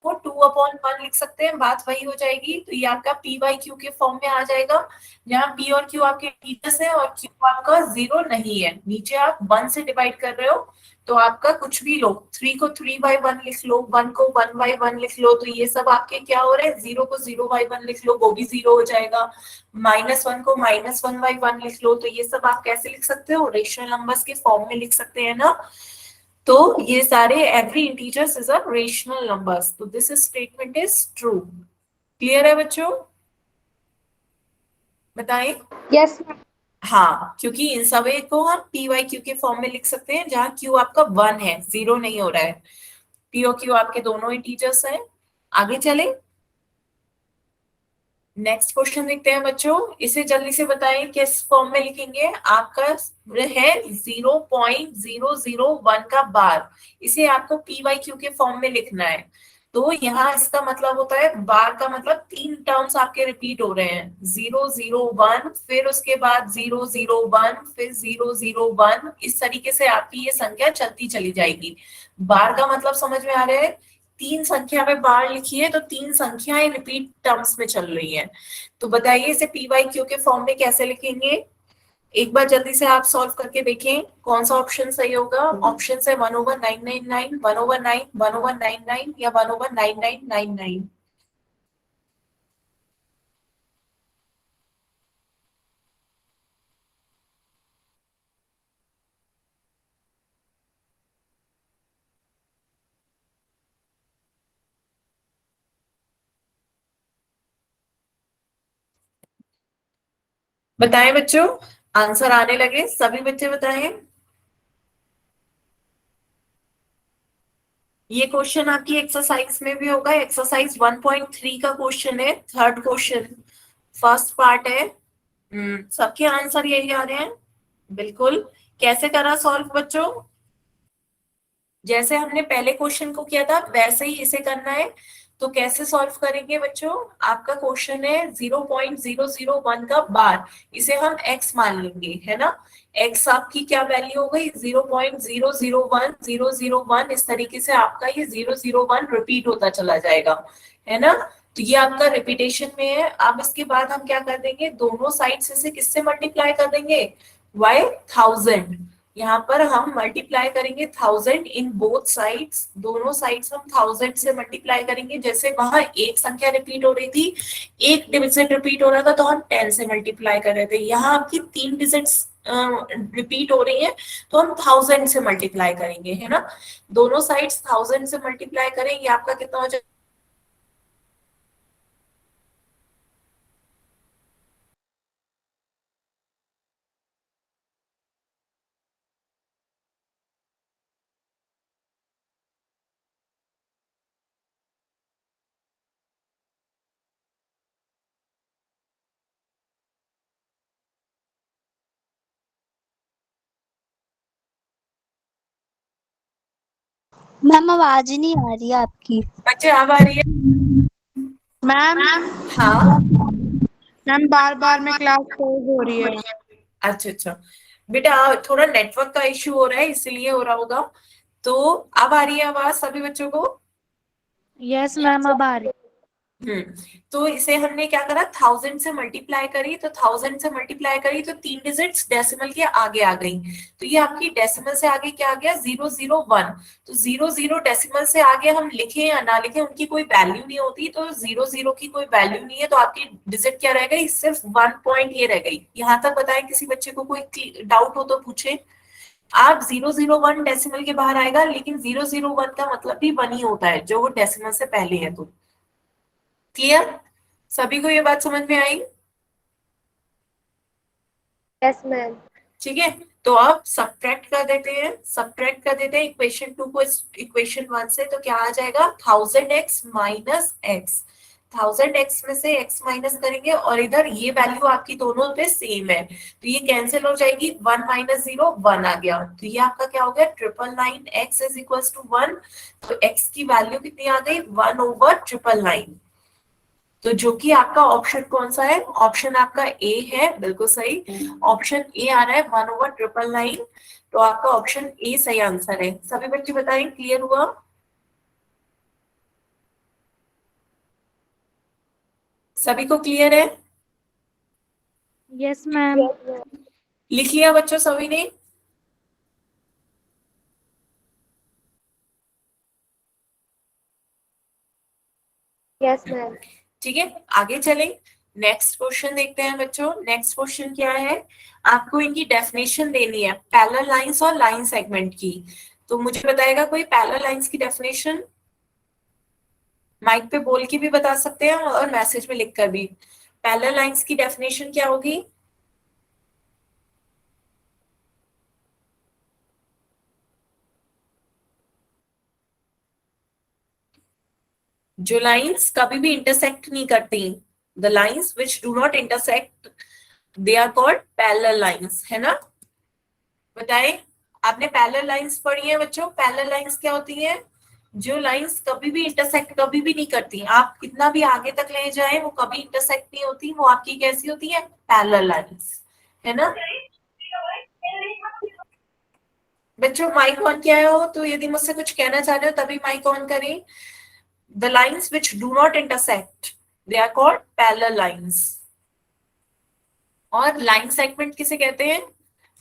वो 2/1 लिख सकते हैं, बात वही हो जाएगी। तो ये आपका p/q के फॉर्म में आ जाएगा, जहाँ p और q आपके इंटीजर्स हैं और q आपका 0 नहीं है। नीचे आप 1 से डिवाइड कर रहे हो, तो आपका कुछ भी लो, 3 को 3/1 लिख लो, 1 को 1/1 लिख लो, तो ये सब आपके क्या हो रहे हैं? 0 को 0/1 लिख लो, वो भी 0 हो जाएगा। -1 को -1/1 लिख लो, तो ये सब आप कैसे लिख सकते हो? रेशनल नंबर्स के फॉर्म में लिख सकते हैं ना। तो ये सारे every integers is a rational numbers, तो this statement is true. Clear है बच्चों? बताएं। Yes ma'am. हाँ, क्योंकि इन सभी को हम p/q के फॉर्म में लिख सकते हैं, जहाँ q आपका 1 है, 0 नहीं हो रहा है। p और q आपके दोनों इंटीजर्स हैं। आगे चलें, नेक्स्ट क्वेश्चन देखते हैं बच्चों। इसे जल्दी से बताएं किस फॉर्म में लिखेंगे। आपका है 0.001 का बार, इसे आपको p/q के फॉर्म में लिखना है। तो यहाँ इसका मतलब होता है, बार का मतलब 3 टर्म्स आपके रिपीट हो रहे हैं, 001, फिर उसके बाद 001, फिर 001, इस तरीके से आपकी ये संख्या चलती चली जाएगी। बार का मतलब समझ में आ रहा है? 3 संख्या में बार लिखी है, तो 3 संख्याएं रिपीट टर्म्स में चल रही हैं। तो बताइए इसे p/q के फॉर्म में कैसे लिखेंगे? एक बार जल्दी से आप सॉल्व करके देखें कौन सा ऑप्शन सही होगा। ऑप्शन है 1/999, 1/9, 1/99 या 1/9999। बताएं बच्चों, आंसर आने लगे, सभी बच्चे बताएं। ये क्वेश्चन आपकी एक्सरसाइज में भी होगा, एक्सरसाइज 1.3 का क्वेश्चन है, थर्ड क्वेश्चन, फर्स्ट पार्ट है। सबके आंसर यही आ रहे हैं, बिल्कुल। कैसे करा सॉल्व बच्चों? जैसे हमने पहले क्वेश्चन को किया था वैसे ही इसे करना है। तो कैसे सॉल्व करेंगे बच्चों? आपका क्वेश्चन है 0.001 का बार, इसे हम x मान लेंगे, है ना। x आपकी क्या वैल्यू हो गई? 0.001 इस तरीके से आपका ये 001 रिपीट होता चला जाएगा, है ना। तो ये आपका रिपीटेशन में है। अब इसके बाद हम क्या कर देंगे, दोनों साइड से किससे मल्टीप्लाई कर देंगे? बाय 1000। यहाँ पर हम मल्टीप्लाई करेंगे 1000 इन बोथ साइड्स, दोनों साइड्स हम 1000 से मल्टीप्लाई करेंगे। जैसे वहां एक संख्या रिपीट हो रही थी, एक डिजिट रिपीट हो रहा था, तो हम 10 से मल्टीप्लाई कर रहे थे। यहाँ आपकी 3 डिजिट्स रिपीट हो रही है, तो हम 1000 से मल्टीप्लाई करेंगे, है ना। दोनों साइड्स 1000 से मल्टीप्लाई करेंगे, आपका कितना हो जाएगा? मैम आवाज ही नहीं आ रही है आपकी। बच्चे अब आ रही है? मैम हाँ मैम बार बार में क्लास पॉज हो रही है। अच्छा अच्छा बेटा, थोड़ा नेटवर्क का इश्यू हो रहा है इसलिए हो रहा होगा। तो अब आ रही है आवाज सभी बच्चों को? यस मैम, अब आ रही। तो इसे हमने क्या करा, 1000 से मल्टीप्लाई करी, तो 1000 से मल्टीप्लाई करी तो 3 डिजिट्स डेसिमल के आगे आ गई। तो ये आपकी डेसिमल से आगे क्या आ गया? 001। तो 00 डेसिमल से आगे हम लिखे या ना लिखे उनकी कोई वैल्यू नहीं होती। तो 00 की कोई वैल्यू नहीं है, तो आपकी डिजिट क्या रह गई? सिर्फ 1 पॉइंट ये रह गई। यहाँ तक बताएं, किसी बच्चे को कोई डाउट हो तो पूछे। आप 001 डेसिमल के बाहर आएगा, लेकिन 001 का मतलब भी 1 ही होता है जो वो डेसिमल से पहले है। तो क्लियर? सभी को ये बात समझ में आई? Yes ma'am. ठीक है, तो अब सब्ट्रैक्ट कर देते हैं, सब्ट्रैक्ट कर देते हैं इक्वेशन 2 को इक्वेशन 1 से। तो क्या आ जाएगा? 1000x minus x. 1000x में से x माइनस करेंगे, और इधर ये वैल्यू आपकी दोनों पे सेम है, तो ये कैंसिल हो जाएगी। 1 माइनस 0 1 आ गया, तो ये आपका क्या हो गया? 999x is equal to 1। तो x की वैल्यू कितनी आ गई? 1/999। तो जो कि आपका ऑप्शन कौन सा है? ऑप्शन आपका ए है, बिल्कुल सही। ऑप्शन ए आ रहा है 1/999। तो आपका ऑप्शन ए सही आंसर है। सभी बच्चे बताएं, क्लियर हुआ? सभी को क्लियर है? Yes ma'am. लिख लिया बच्चों सभी ने? Yes ma'am. ठीक है, आगे चलें। नेक्स्ट क्वेश्चन देखते हैं बच्चों। नेक्स्ट क्वेश्चन क्या है? आपको इनकी डेफिनेशन देनी है, पैरेलल लाइंस और लाइन सेगमेंट की। तो मुझे बताएगा कोई पैरेलल लाइंस की डेफिनेशन? माइक पे बोल के भी बता सकते हैं और मैसेज में लिख कर भी। पैरेलल लाइंस की डेफिनेशन क्या होगी? जो लाइंस कभी भी इंटरसेक्ट नहीं करती, the lines which do not intersect, they are called parallel lines, है ना। बताएं, आपने पैरेलल लाइंस पढ़ी है बच्चों? पैरेलल लाइंस क्या होती है? जो लाइंस कभी भी इंटरसेक्ट कभी भी नहीं करती, आप कितना भी आगे तक ले जाए वो कभी इंटरसेक्ट नहीं होती, वो आपकी कैसी होती है? पैरेलल लाइंस, है ना। बच्चों माइक ऑन किया हो तो यदि मुझसे कुछ कहना चाह रहे हो तभी माइक ऑन करें। The lines which do not intersect, they are called parallel lines. और लाइन सेगमेंट किसे कहते हैं?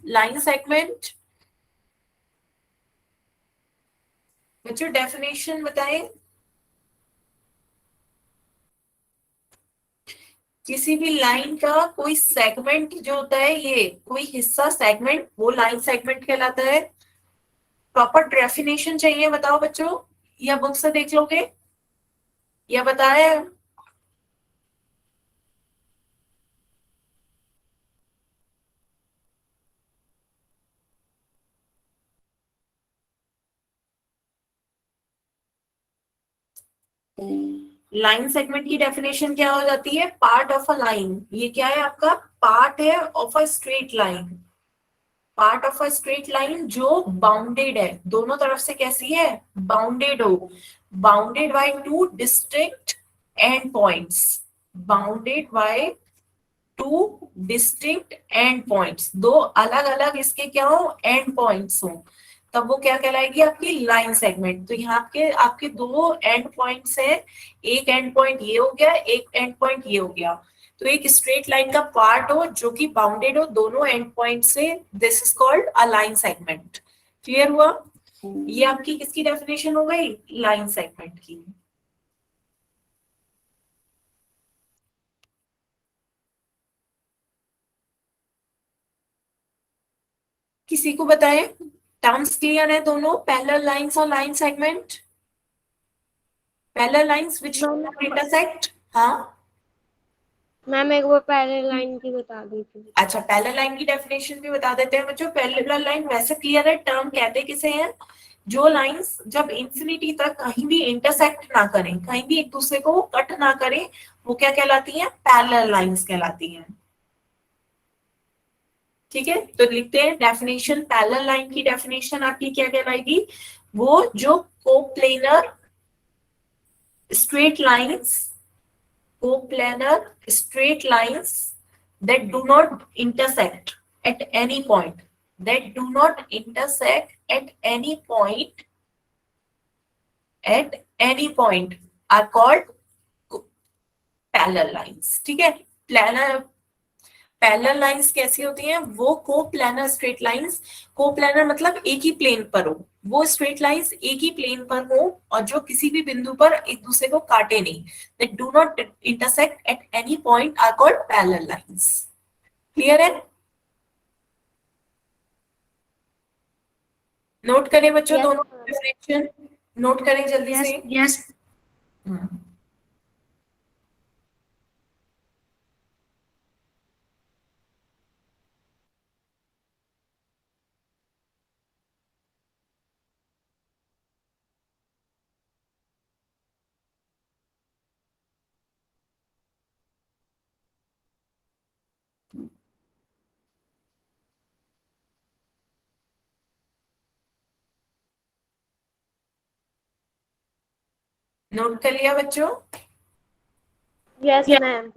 लाइन सेगमेंट बच्चों डेफिनेशन बताएं। किसी भी लाइन का कोई सेगमेंट जो होता है, ये कोई हिस्सा सेगमेंट, वो लाइन सेगमेंट कहलाता है। प्रॉपर डेफिनेशन चाहिए, बताओ बच्चों, या बुक से देख लोगे या बताए? लाइन सेगमेंट की डेफिनेशन क्या हो जाती है? Part of a line. ये क्या है आपका? पार्ट है of a straight line. Part of a straight line जो बाउंडेड है, दोनों तरफ से कैसी है, बाउंडेड हो, bounded by two distinct and points, bounded by two distinct and points, दो अलग अलग इसके क्या हो, एंड पॉइंट्स हो, तब वो क्या कहलाएगी, आपकी लाइन सेगमेंट। तो यहाँ के आपके दो एंड पॉइंट्स है, एक एंड पॉइंट ये हो गया, एक एंड पॉइंट ये हो गया, तो एक स्ट्रेट लाइन का पार्ट हो जो कि बाउंडेड हो दोनों एंड पॉइंट से, this is called a line segment. Clear हुआ? ये आपकी किसकी डेफिनेशन हो गई, लाइन सेगमेंट की। किसी को बताएं, टर्म्स क्लियर है दोनों, पैरेलल लाइंस और line segment? Parallel lines which intersect, हाँ मैम एक वो पैरेलल लाइन की बता दीजिए। अच्छा, पैरेलल लाइन की डेफिनेशन भी बता देते हैं बच्चों। पैरेलल लाइन वैसे क्लियर है, टर्म कहते किसे हैं, जो लाइंस जब इंफिनिटी तक कहीं भी इंटरसेक्ट ना करें, कहीं भी एक दूसरे को कट ना करें, वो क्या कहलाती हैं, पैरेलल लाइंस कहलाती हैं। ठीक है, तो लिखते हैं डेफिनेशन, पैरेलल लाइन की डेफिनेशन आपकी क्या कहलाएगी, वो जो coplanar straight lines, coplanar straight lines that do not intersect at any point, that do not intersect at any point, at any point are called parallel lines। ठीक है, planner parallel lines कैसी होती हैं, वो कोप्लानर स्ट्रेट लाइंस, कोप्लानर मतलब एक ही plane पर हो, वो स्ट्रेट लाइंस एक ही प्लेन पर हो और जो किसी भी बिंदु पर एक दूसरे को काटे नहीं, that do not intersect at any point are called parallel lines. Clear है? नोट करें बच्चों, Yes, दोनों ma'am. डेफिनेशन नोट करें जल्दी से। यस नोट कर लिया बच्चों? Yes ma'am.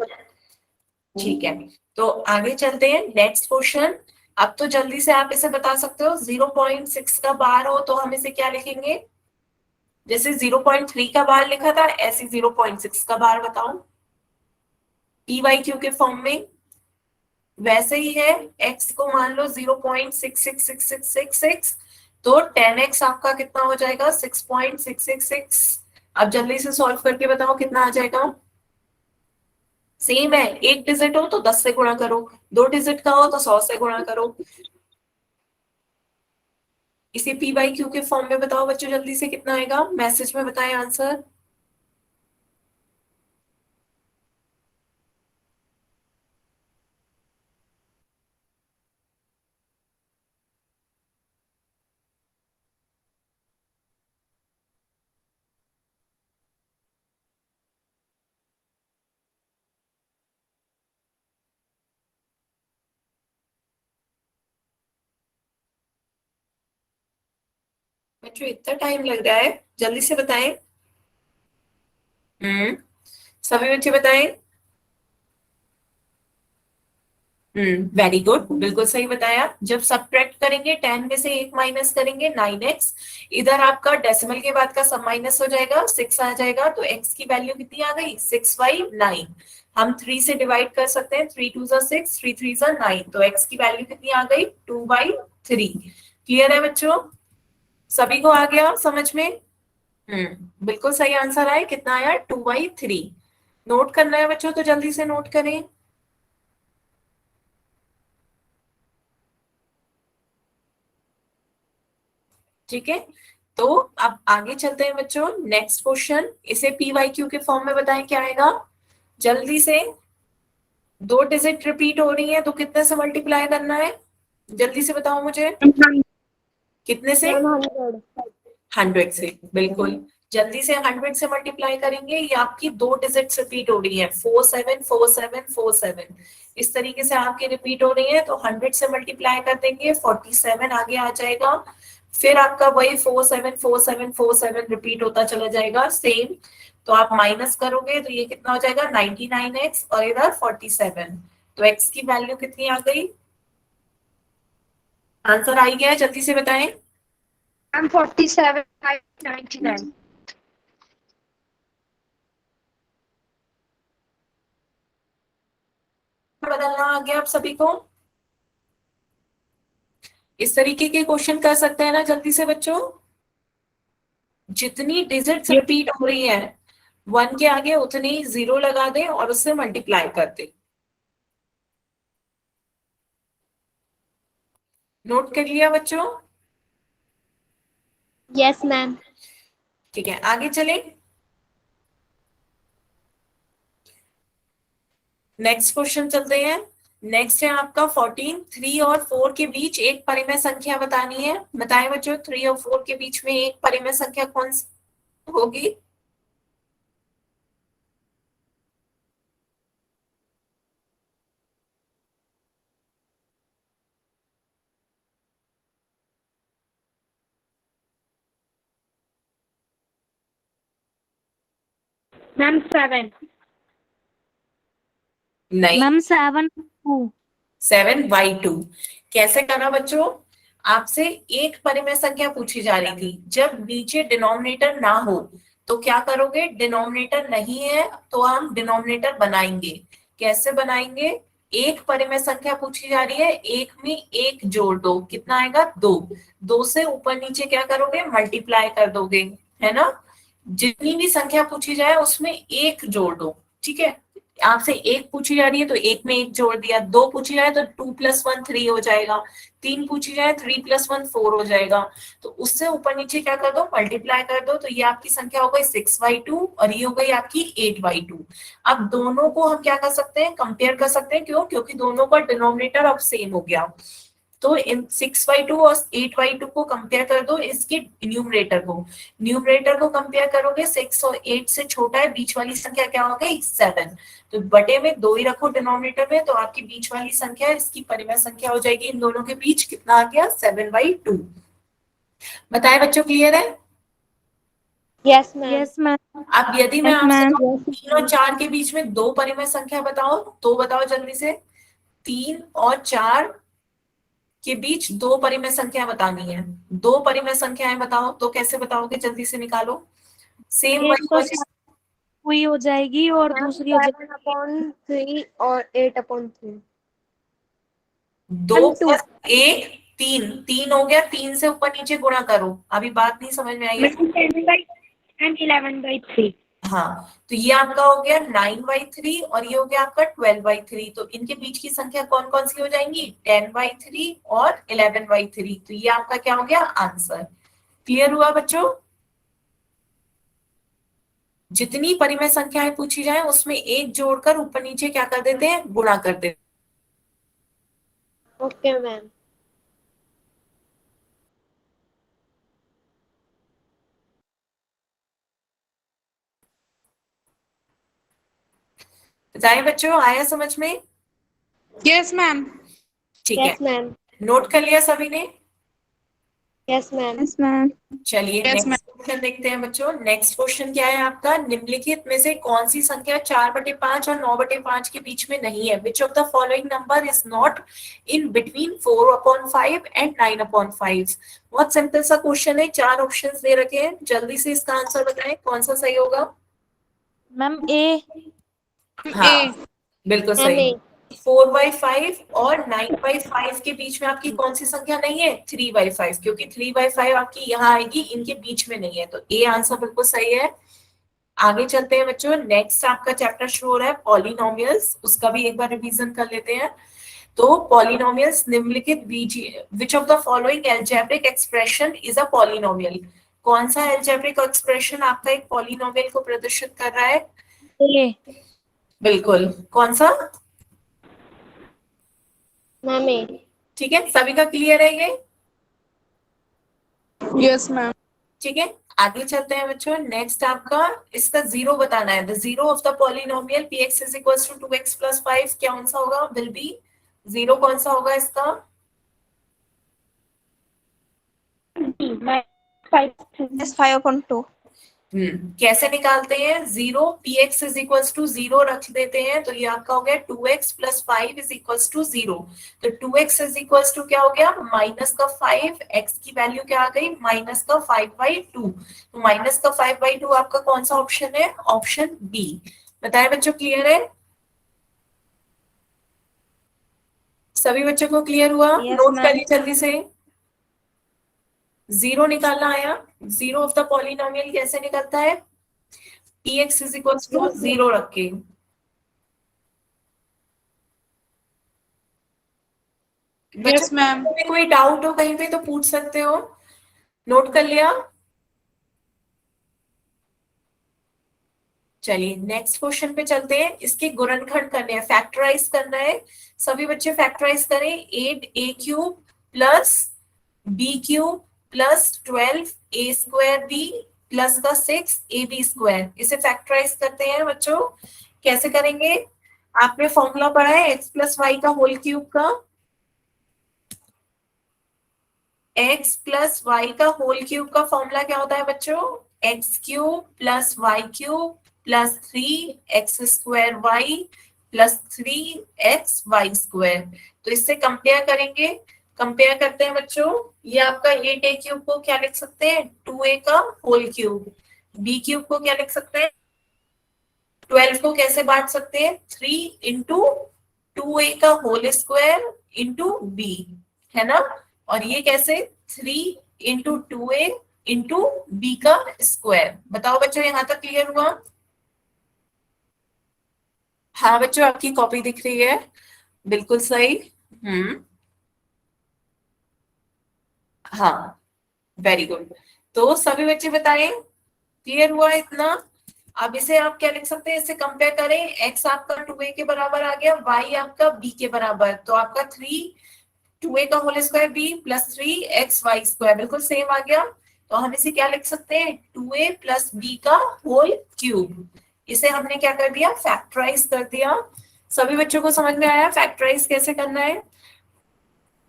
ठीक है, तो आगे चलते हैं, नेक्स्ट क्वेश्चन। अब तो जल्दी से आप इसे बता सकते हो, 0.6 का बार हो तो हम इसे क्या लिखेंगे, जैसे 0.3 का बार लिखा था ऐसे 0.6 का बार बताओ, पी वाई क्यू के फॉर्म में। वैसे ही है, x को मान लो 0.666666, तो 10x आपका कितना हो जाएगा, 6.666। अब जल्दी से सॉल्व करके बताओ कितना आ जाएगा। सेम है, एक डिजिट हो तो 10 से गुणा करो, दो डिजिट का हो तो 100 से गुणा करो। इसे पी बाई क्यू के फॉर्म में बताओ बच्चों, जल्दी से कितना आएगा, मैसेज में बताएं आंसर। बच्चों इतना टाइम लग रहा है, जल्दी से बताएं। सभी बच्चे बताएं। वेरी गुड, बिल्कुल सही बताया। जब सब्ट्रैक्ट करेंगे 10 में से 1 माइनस करेंगे 9x, इधर आपका डेसिमल के बाद का सब माइनस हो जाएगा, 6 आ जाएगा, तो x की वैल्यू कितनी आ गई, 6/9। हम 3 से डिवाइड कर सकते हैं, 3 2 6, 3 3 9, तो x की वैल्यू कितनी आ गई, 2/3। क्लियर है बच्चों, सभी को आ गया समझ में? बिल्कुल सही आंसर आया, कितना आया, 2/3। नोट करना है बच्चों तो जल्दी से नोट करें। ठीक है, तो अब आगे चलते हैं बच्चों, नेक्स्ट क्वेश्चन। इसे पी वाई क्यू के फॉर्म में बताएं क्या आएगा, जल्दी से। दो डिजिट रिपीट हो रही है तो कितने से मल्टीप्लाई करना है, जल्दी से बताओ मुझे, कितने से, 100। 100 से, बिल्कुल। जल्दी से 100 से मल्टीप्लाई करेंगे, ये आपकी 2 डिजिट्स रिपीट हो रही है, 4 7 4 7 4 7, इस तरीके से आपकी रिपीट हो रही है। तो 100 से मल्टीप्लाई कर देंगे, 47 आगे आ जाएगा, फिर आपका वही 4 7 4 7 4 7 रिपीट होता चला जाएगा सेम। तो आप माइनस करोगे तो ये कितना हो जाएगा 99x और इधर 47, तो x की वैल्यू कितनी आ गई? आंसर आई गया, जल्दी से बताएं। मैम 47,599। बदलना आ गया आप सभी को? इस तरीके के क्वेश्चन कर सकते हैं ना जल्दी से बच्चों। जितनी डिजिट्स रिपीट हो रही है 1 के आगे उतनी 0 लगा दें और उससे मल्टीप्लाई कर दें। नोट कर लिया बच्चों? Yes ma'am. ठीक है, आगे चलें। नेक्स्ट क्वेश्चन चलते हैं। नेक्स्ट है आपका 14, 3 और 4 के बीच एक परिमेय संख्या बतानी है। बताएं बच्चों, 3 और 4 के बीच में एक परिमेय संख्या कौन सी होगी? मैम 7। नहीं, मैम 7/2। 7/2। कैसे करना बच्चों? आपसे एक परिमेय संख्या पूछी जा रही थी, जब नीचे डिनोमिनेटर ना हो तो क्या करोगे? डिनोमिनेटर नहीं है तो हम डिनोमिनेटर बनाएंगे। कैसे बनाएंगे? एक परिमेय संख्या पूछी जा रही है, एक में एक जोड़ दो, कितना आएगा? 2। 2 से ऊपर नीचे क्या करोगे? मल्टीप्लाई कर दोगे, है ना। जितनी भी संख्या पूछी जाए उसमें एक जोड़ दो, ठीक है। आपसे एक पूछी जा रही है तो एक में एक जोड़ दिया, 2 पूछी जाए तो 2 + 1 3 हो जाएगा, 3 पूछी जाए 3 + 1 4 हो जाएगा। तो उससे ऊपर नीचे क्या कर दो? मल्टीप्लाई कर दो, तो ये आपकी संख्या हो गई 6/2 और ये हो गई आपकी 8/2। अब दोनों को हम क्या कर सकते हैं? कंपेयर कर सकते हैं। क्यों? क्योंकि दोनों का डिनोमिनेटर अब सेम हो गया। तो इन 6/2 और 8/2 को कंपेयर कर दो इसके न्यूमरेटर को। न्यूमरेटर को कंपेयर करोगे, 6 और 8 से छोटा है, बीच वाली संख्या क्या हो गई? 7। तो बटे में 2 ही रखो डिनोमिनेटर में, तो आपकी बीच वाली संख्या इसकी परिमेय संख्या हो जाएगी। इन दोनों के बीच कितना आ गया? 7/2। बताए बच्चों, क्लियर है? Yes ma'am. Yes ma'am. अब यदि मैं Yes, आपसे ma'am. कहूं 3 और 4 के बीच में 2 परिमेय संख्या बताओ, तो बताओ जल्दी से। 3 और 4 के बीच 2 परिमेय संख्या बतानी है। 2 परिमेय संख्याएं बताओ, तो कैसे बताओगे? जल्दी से निकालो। सेम एक वही तो वाली हुई हो जाएगी और मैम दूसरी हो जाएगी 7/3 और 8/3। 2 मैम 2। + 1 3, 3 हो गया, 3 से ऊपर नीचे गुणा करो। अभी बात नहीं समझ में आई है? Ma'am 10/3 and 11/3। हाँ, तो ये आपका हो गया 9/3 और ये हो गया आपका 12/3। तो इनके बीच की संख्या कौन कौन सी हो जाएंगी? 10/3 और 11/3। तो ये आपका क्या हो गया? आंसर। क्लियर हुआ बच्चों? जितनी परिमेय संख्याएं पूछी जाए उसमें एक जोड़कर ऊपर नीचे क्या कर देते हैं? गुणा कर देते हैं। Okay ma'am. बताएं बच्चों, आया समझ में? Yes ma'am. ठीक है, यस मैम। नोट कर लिया सभी ने? Yes ma'am. Yes ma'am. चलिए Yes, नेक्स्ट क्वेश्चन देखते हैं बच्चों। नेक्स्ट क्वेश्चन क्या है आपका? निम्नलिखित में से कौन सी संख्या 4/5 और 9/5 के बीच में नहीं है? Which of the following number is not in between 4/5 and 9/5? बहुत सिंपल सा क्वेश्चन है, 4 ऑप्शंस दे रखे हैं, जल्दी से इसका आंसर बताएं कौन सा सही होगा। मैम ए। हाँ, बिल्कुल मैम सही। ए। 4/5 और 9/5 के बीच में आपकी कौन सी संख्या नहीं है? 3/5, क्योंकि 3/5 आपकी यहाँ आएगी, इनके बीच में नहीं है, तो ए आंसर बिल्कुल सही है। आगे चलते हैं बच्चों। नेक्स्ट आपका चैप्टर शुरू हो रहा है पॉलिनोमियल्स, उसका भी एक बार रिवीजन कर लेते हैं। तो पॉलिनोमियल्स, निम्नलिखित which of the following algebraic expression is a polynomial? कौन सा एल्जेब्रिक एक्सप्रेशन आपका एक पॉलिनोमियल को प्रदर्शित कर रहा है? ए। बिल्कुल, कौन सा? मैम ए। ठीक है, सभी का क्लियर है ये? Yes ma'am. ठीक है, आगे चलते हैं बच्चों। नेक्स्ट आपका इसका जीरो बताना है। The zero of the polynomial P x is equal to 2x+5 कौन सा होगा? विल बी जीरो कौन सा होगा इसका? -5/2। कैसे निकालते हैं? Zero P x is equal to zero रख देते हैं तो ये आपका हो गया 2x+5 is equal to zero. तो 2x इज इक्वल टू क्या हो गया? -5। x की वैल्यू क्या आ गई? -5/2। तो -5/2 आपका कौन सा ऑप्शन है? Option B. बताए बच्चों, क्लियर है? सभी बच्चों को क्लियर हुआ? Yes, note ma'am. करिए जल्दी से। जीरो निकालना आया। जीरो ऑफ द पॉलिनोमियल कैसे निकलता है? P x is equal to zero रख के। Yes ma'am. बच्चों में कोई डाउट हो कहीं पे तो पूछ सकते हो। नोट कर लिया? चलिए नेक्स्ट क्वेश्चन पे चलते हैं। इसके गुणनखंड करने हैं, फैक्टराइज करना है। सभी बच्चे फैक्टराइज करें। 8a³ plus b³ plus 12a² plus का 6ab²। इसे फैक्टराइज करते हैं बच्चों। कैसे करेंगे? आपने फॉर्मूला पढ़ा है x+y का होल क्यूब का। x+y का होल क्यूब का फॉर्मूला क्या होता है बच्चों? x³ plus y³ plus 3x² plus 3xy²। तो इससे कंपेयर करेंगे। कंपेयर करते हैं बच्चों। ये आपका 8a³ को क्या लिख सकते हैं? 2a का होल क्यूब। b³ को क्या लिख सकते हैं? 12 को कैसे बांट सकते हैं? 3 इंटू 2a का होल स्क्वायर इंटू b, है ना? और ये कैसे? 3 इंटू 2a इंटू b का स्क्वायर। बताओ बच्चों, यहां तक क्लियर हुआ? हाँ बच्चों, आपकी कॉपी दिख रही है? बिल्कुल सही। हाँ, वेरी गुड। तो सभी बच्चे बताएं, क्लियर हुआ इतना? अब इसे आप क्या लिख सकते हैं? इसे कंपेयर करें। x आपका 2a के बराबर आ गया, y आपका b के बराबर। तो आपका 2a का whole square b plus 3xy², बिल्कुल सेम आ गया। तो हम इसे क्या लिख सकते हैं? 2a प्लस b का होल क्यूब। इसे हमने क्या कर दिया? फैक्टराइज कर दिया। सभी बच्चों को समझ में आया फैक्टराइज कैसे करना है?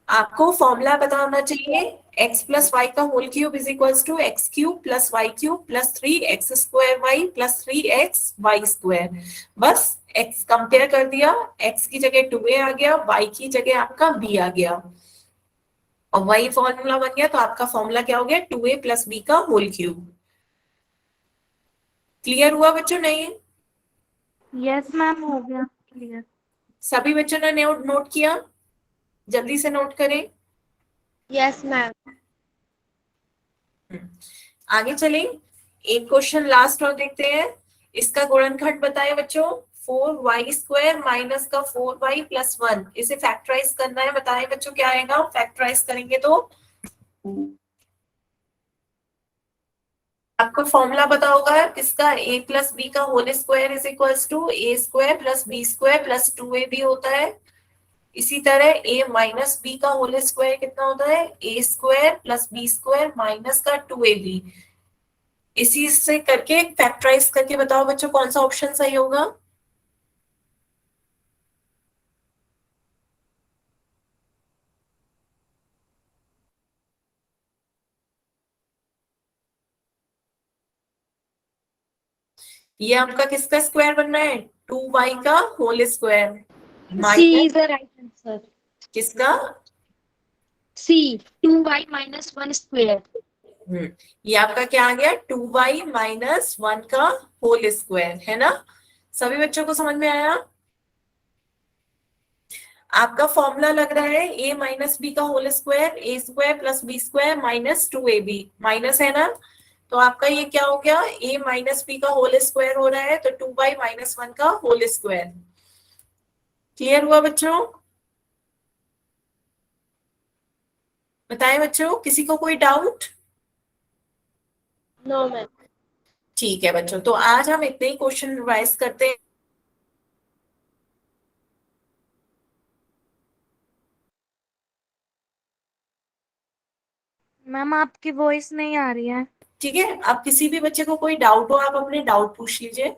आपको फॉर्मूला पता होना चाहिए। x+y का whole cube is equal to x³ plus y³ plus 3x² plus 3xy²। बस x कंपेयर कर दिया, x की जगह 2a आ गया, y की जगह आपका b आ गया, और वही फॉर्मूला बन गया। तो आपका फॉर्मूला क्या हो गया? 2a प्लस b का होल क्यूब। क्लियर हुआ बच्चों? नहीं? यस मैम, हो गया क्लियर। सभी बच्चों ने नोट किया? जल्दी से नोट करें। Yes ma'am. आगे चले, एक क्वेश्चन लास्ट और देखते हैं। इसका गुणनखंड बताए बच्चों। 4y² माइनस का 4y प्लस 1, इसे फैक्टराइज करना है। बताएं बच्चों क्या आएगा फैक्टराइज करेंगे तो? आपको फॉर्मूला पता होगा इसका। a प्लस बी का whole square is equal to a² plus b² plus 2ab होता है। इसी तरह a माइनस बी का होल स्क्वायर कितना होता है? a² प्लस b² माइनस का 2ab। इसी से करके फैक्टराइज करके बताओ बच्चों कौन सा ऑप्शन सही होगा? ये आपका किसका स्क्वायर बनना है? 2y का whole square C minus is the right answer. किसका? C 2y minus 1 square. ये आपका क्या आ गया? 2y माइनस 1 का होल स्क्वायर, है ना? सभी बच्चों को समझ में आया? आपका फॉर्मूला लग रहा है a माइनस बी का whole square, a² plus b² minus 2ab, minus है ना? तो आपका ये क्या हो गया? a माइनस बी का होल स्क्वायर हो रहा है, तो 2y माइनस 1 का होल स्क्वायर। क्लियर हुआ बच्चों? बताएं बच्चों, किसी को कोई डाउट? No ma'am. ठीक है बच्चों, तो आज हम इतने ही क्वेश्चन रिवाइज करते हैं। मैम आपकी वॉइस नहीं आ रही है। ठीक है, अब किसी भी बच्चे को कोई डाउट हो आप अपने डाउट पूछ लीजिए।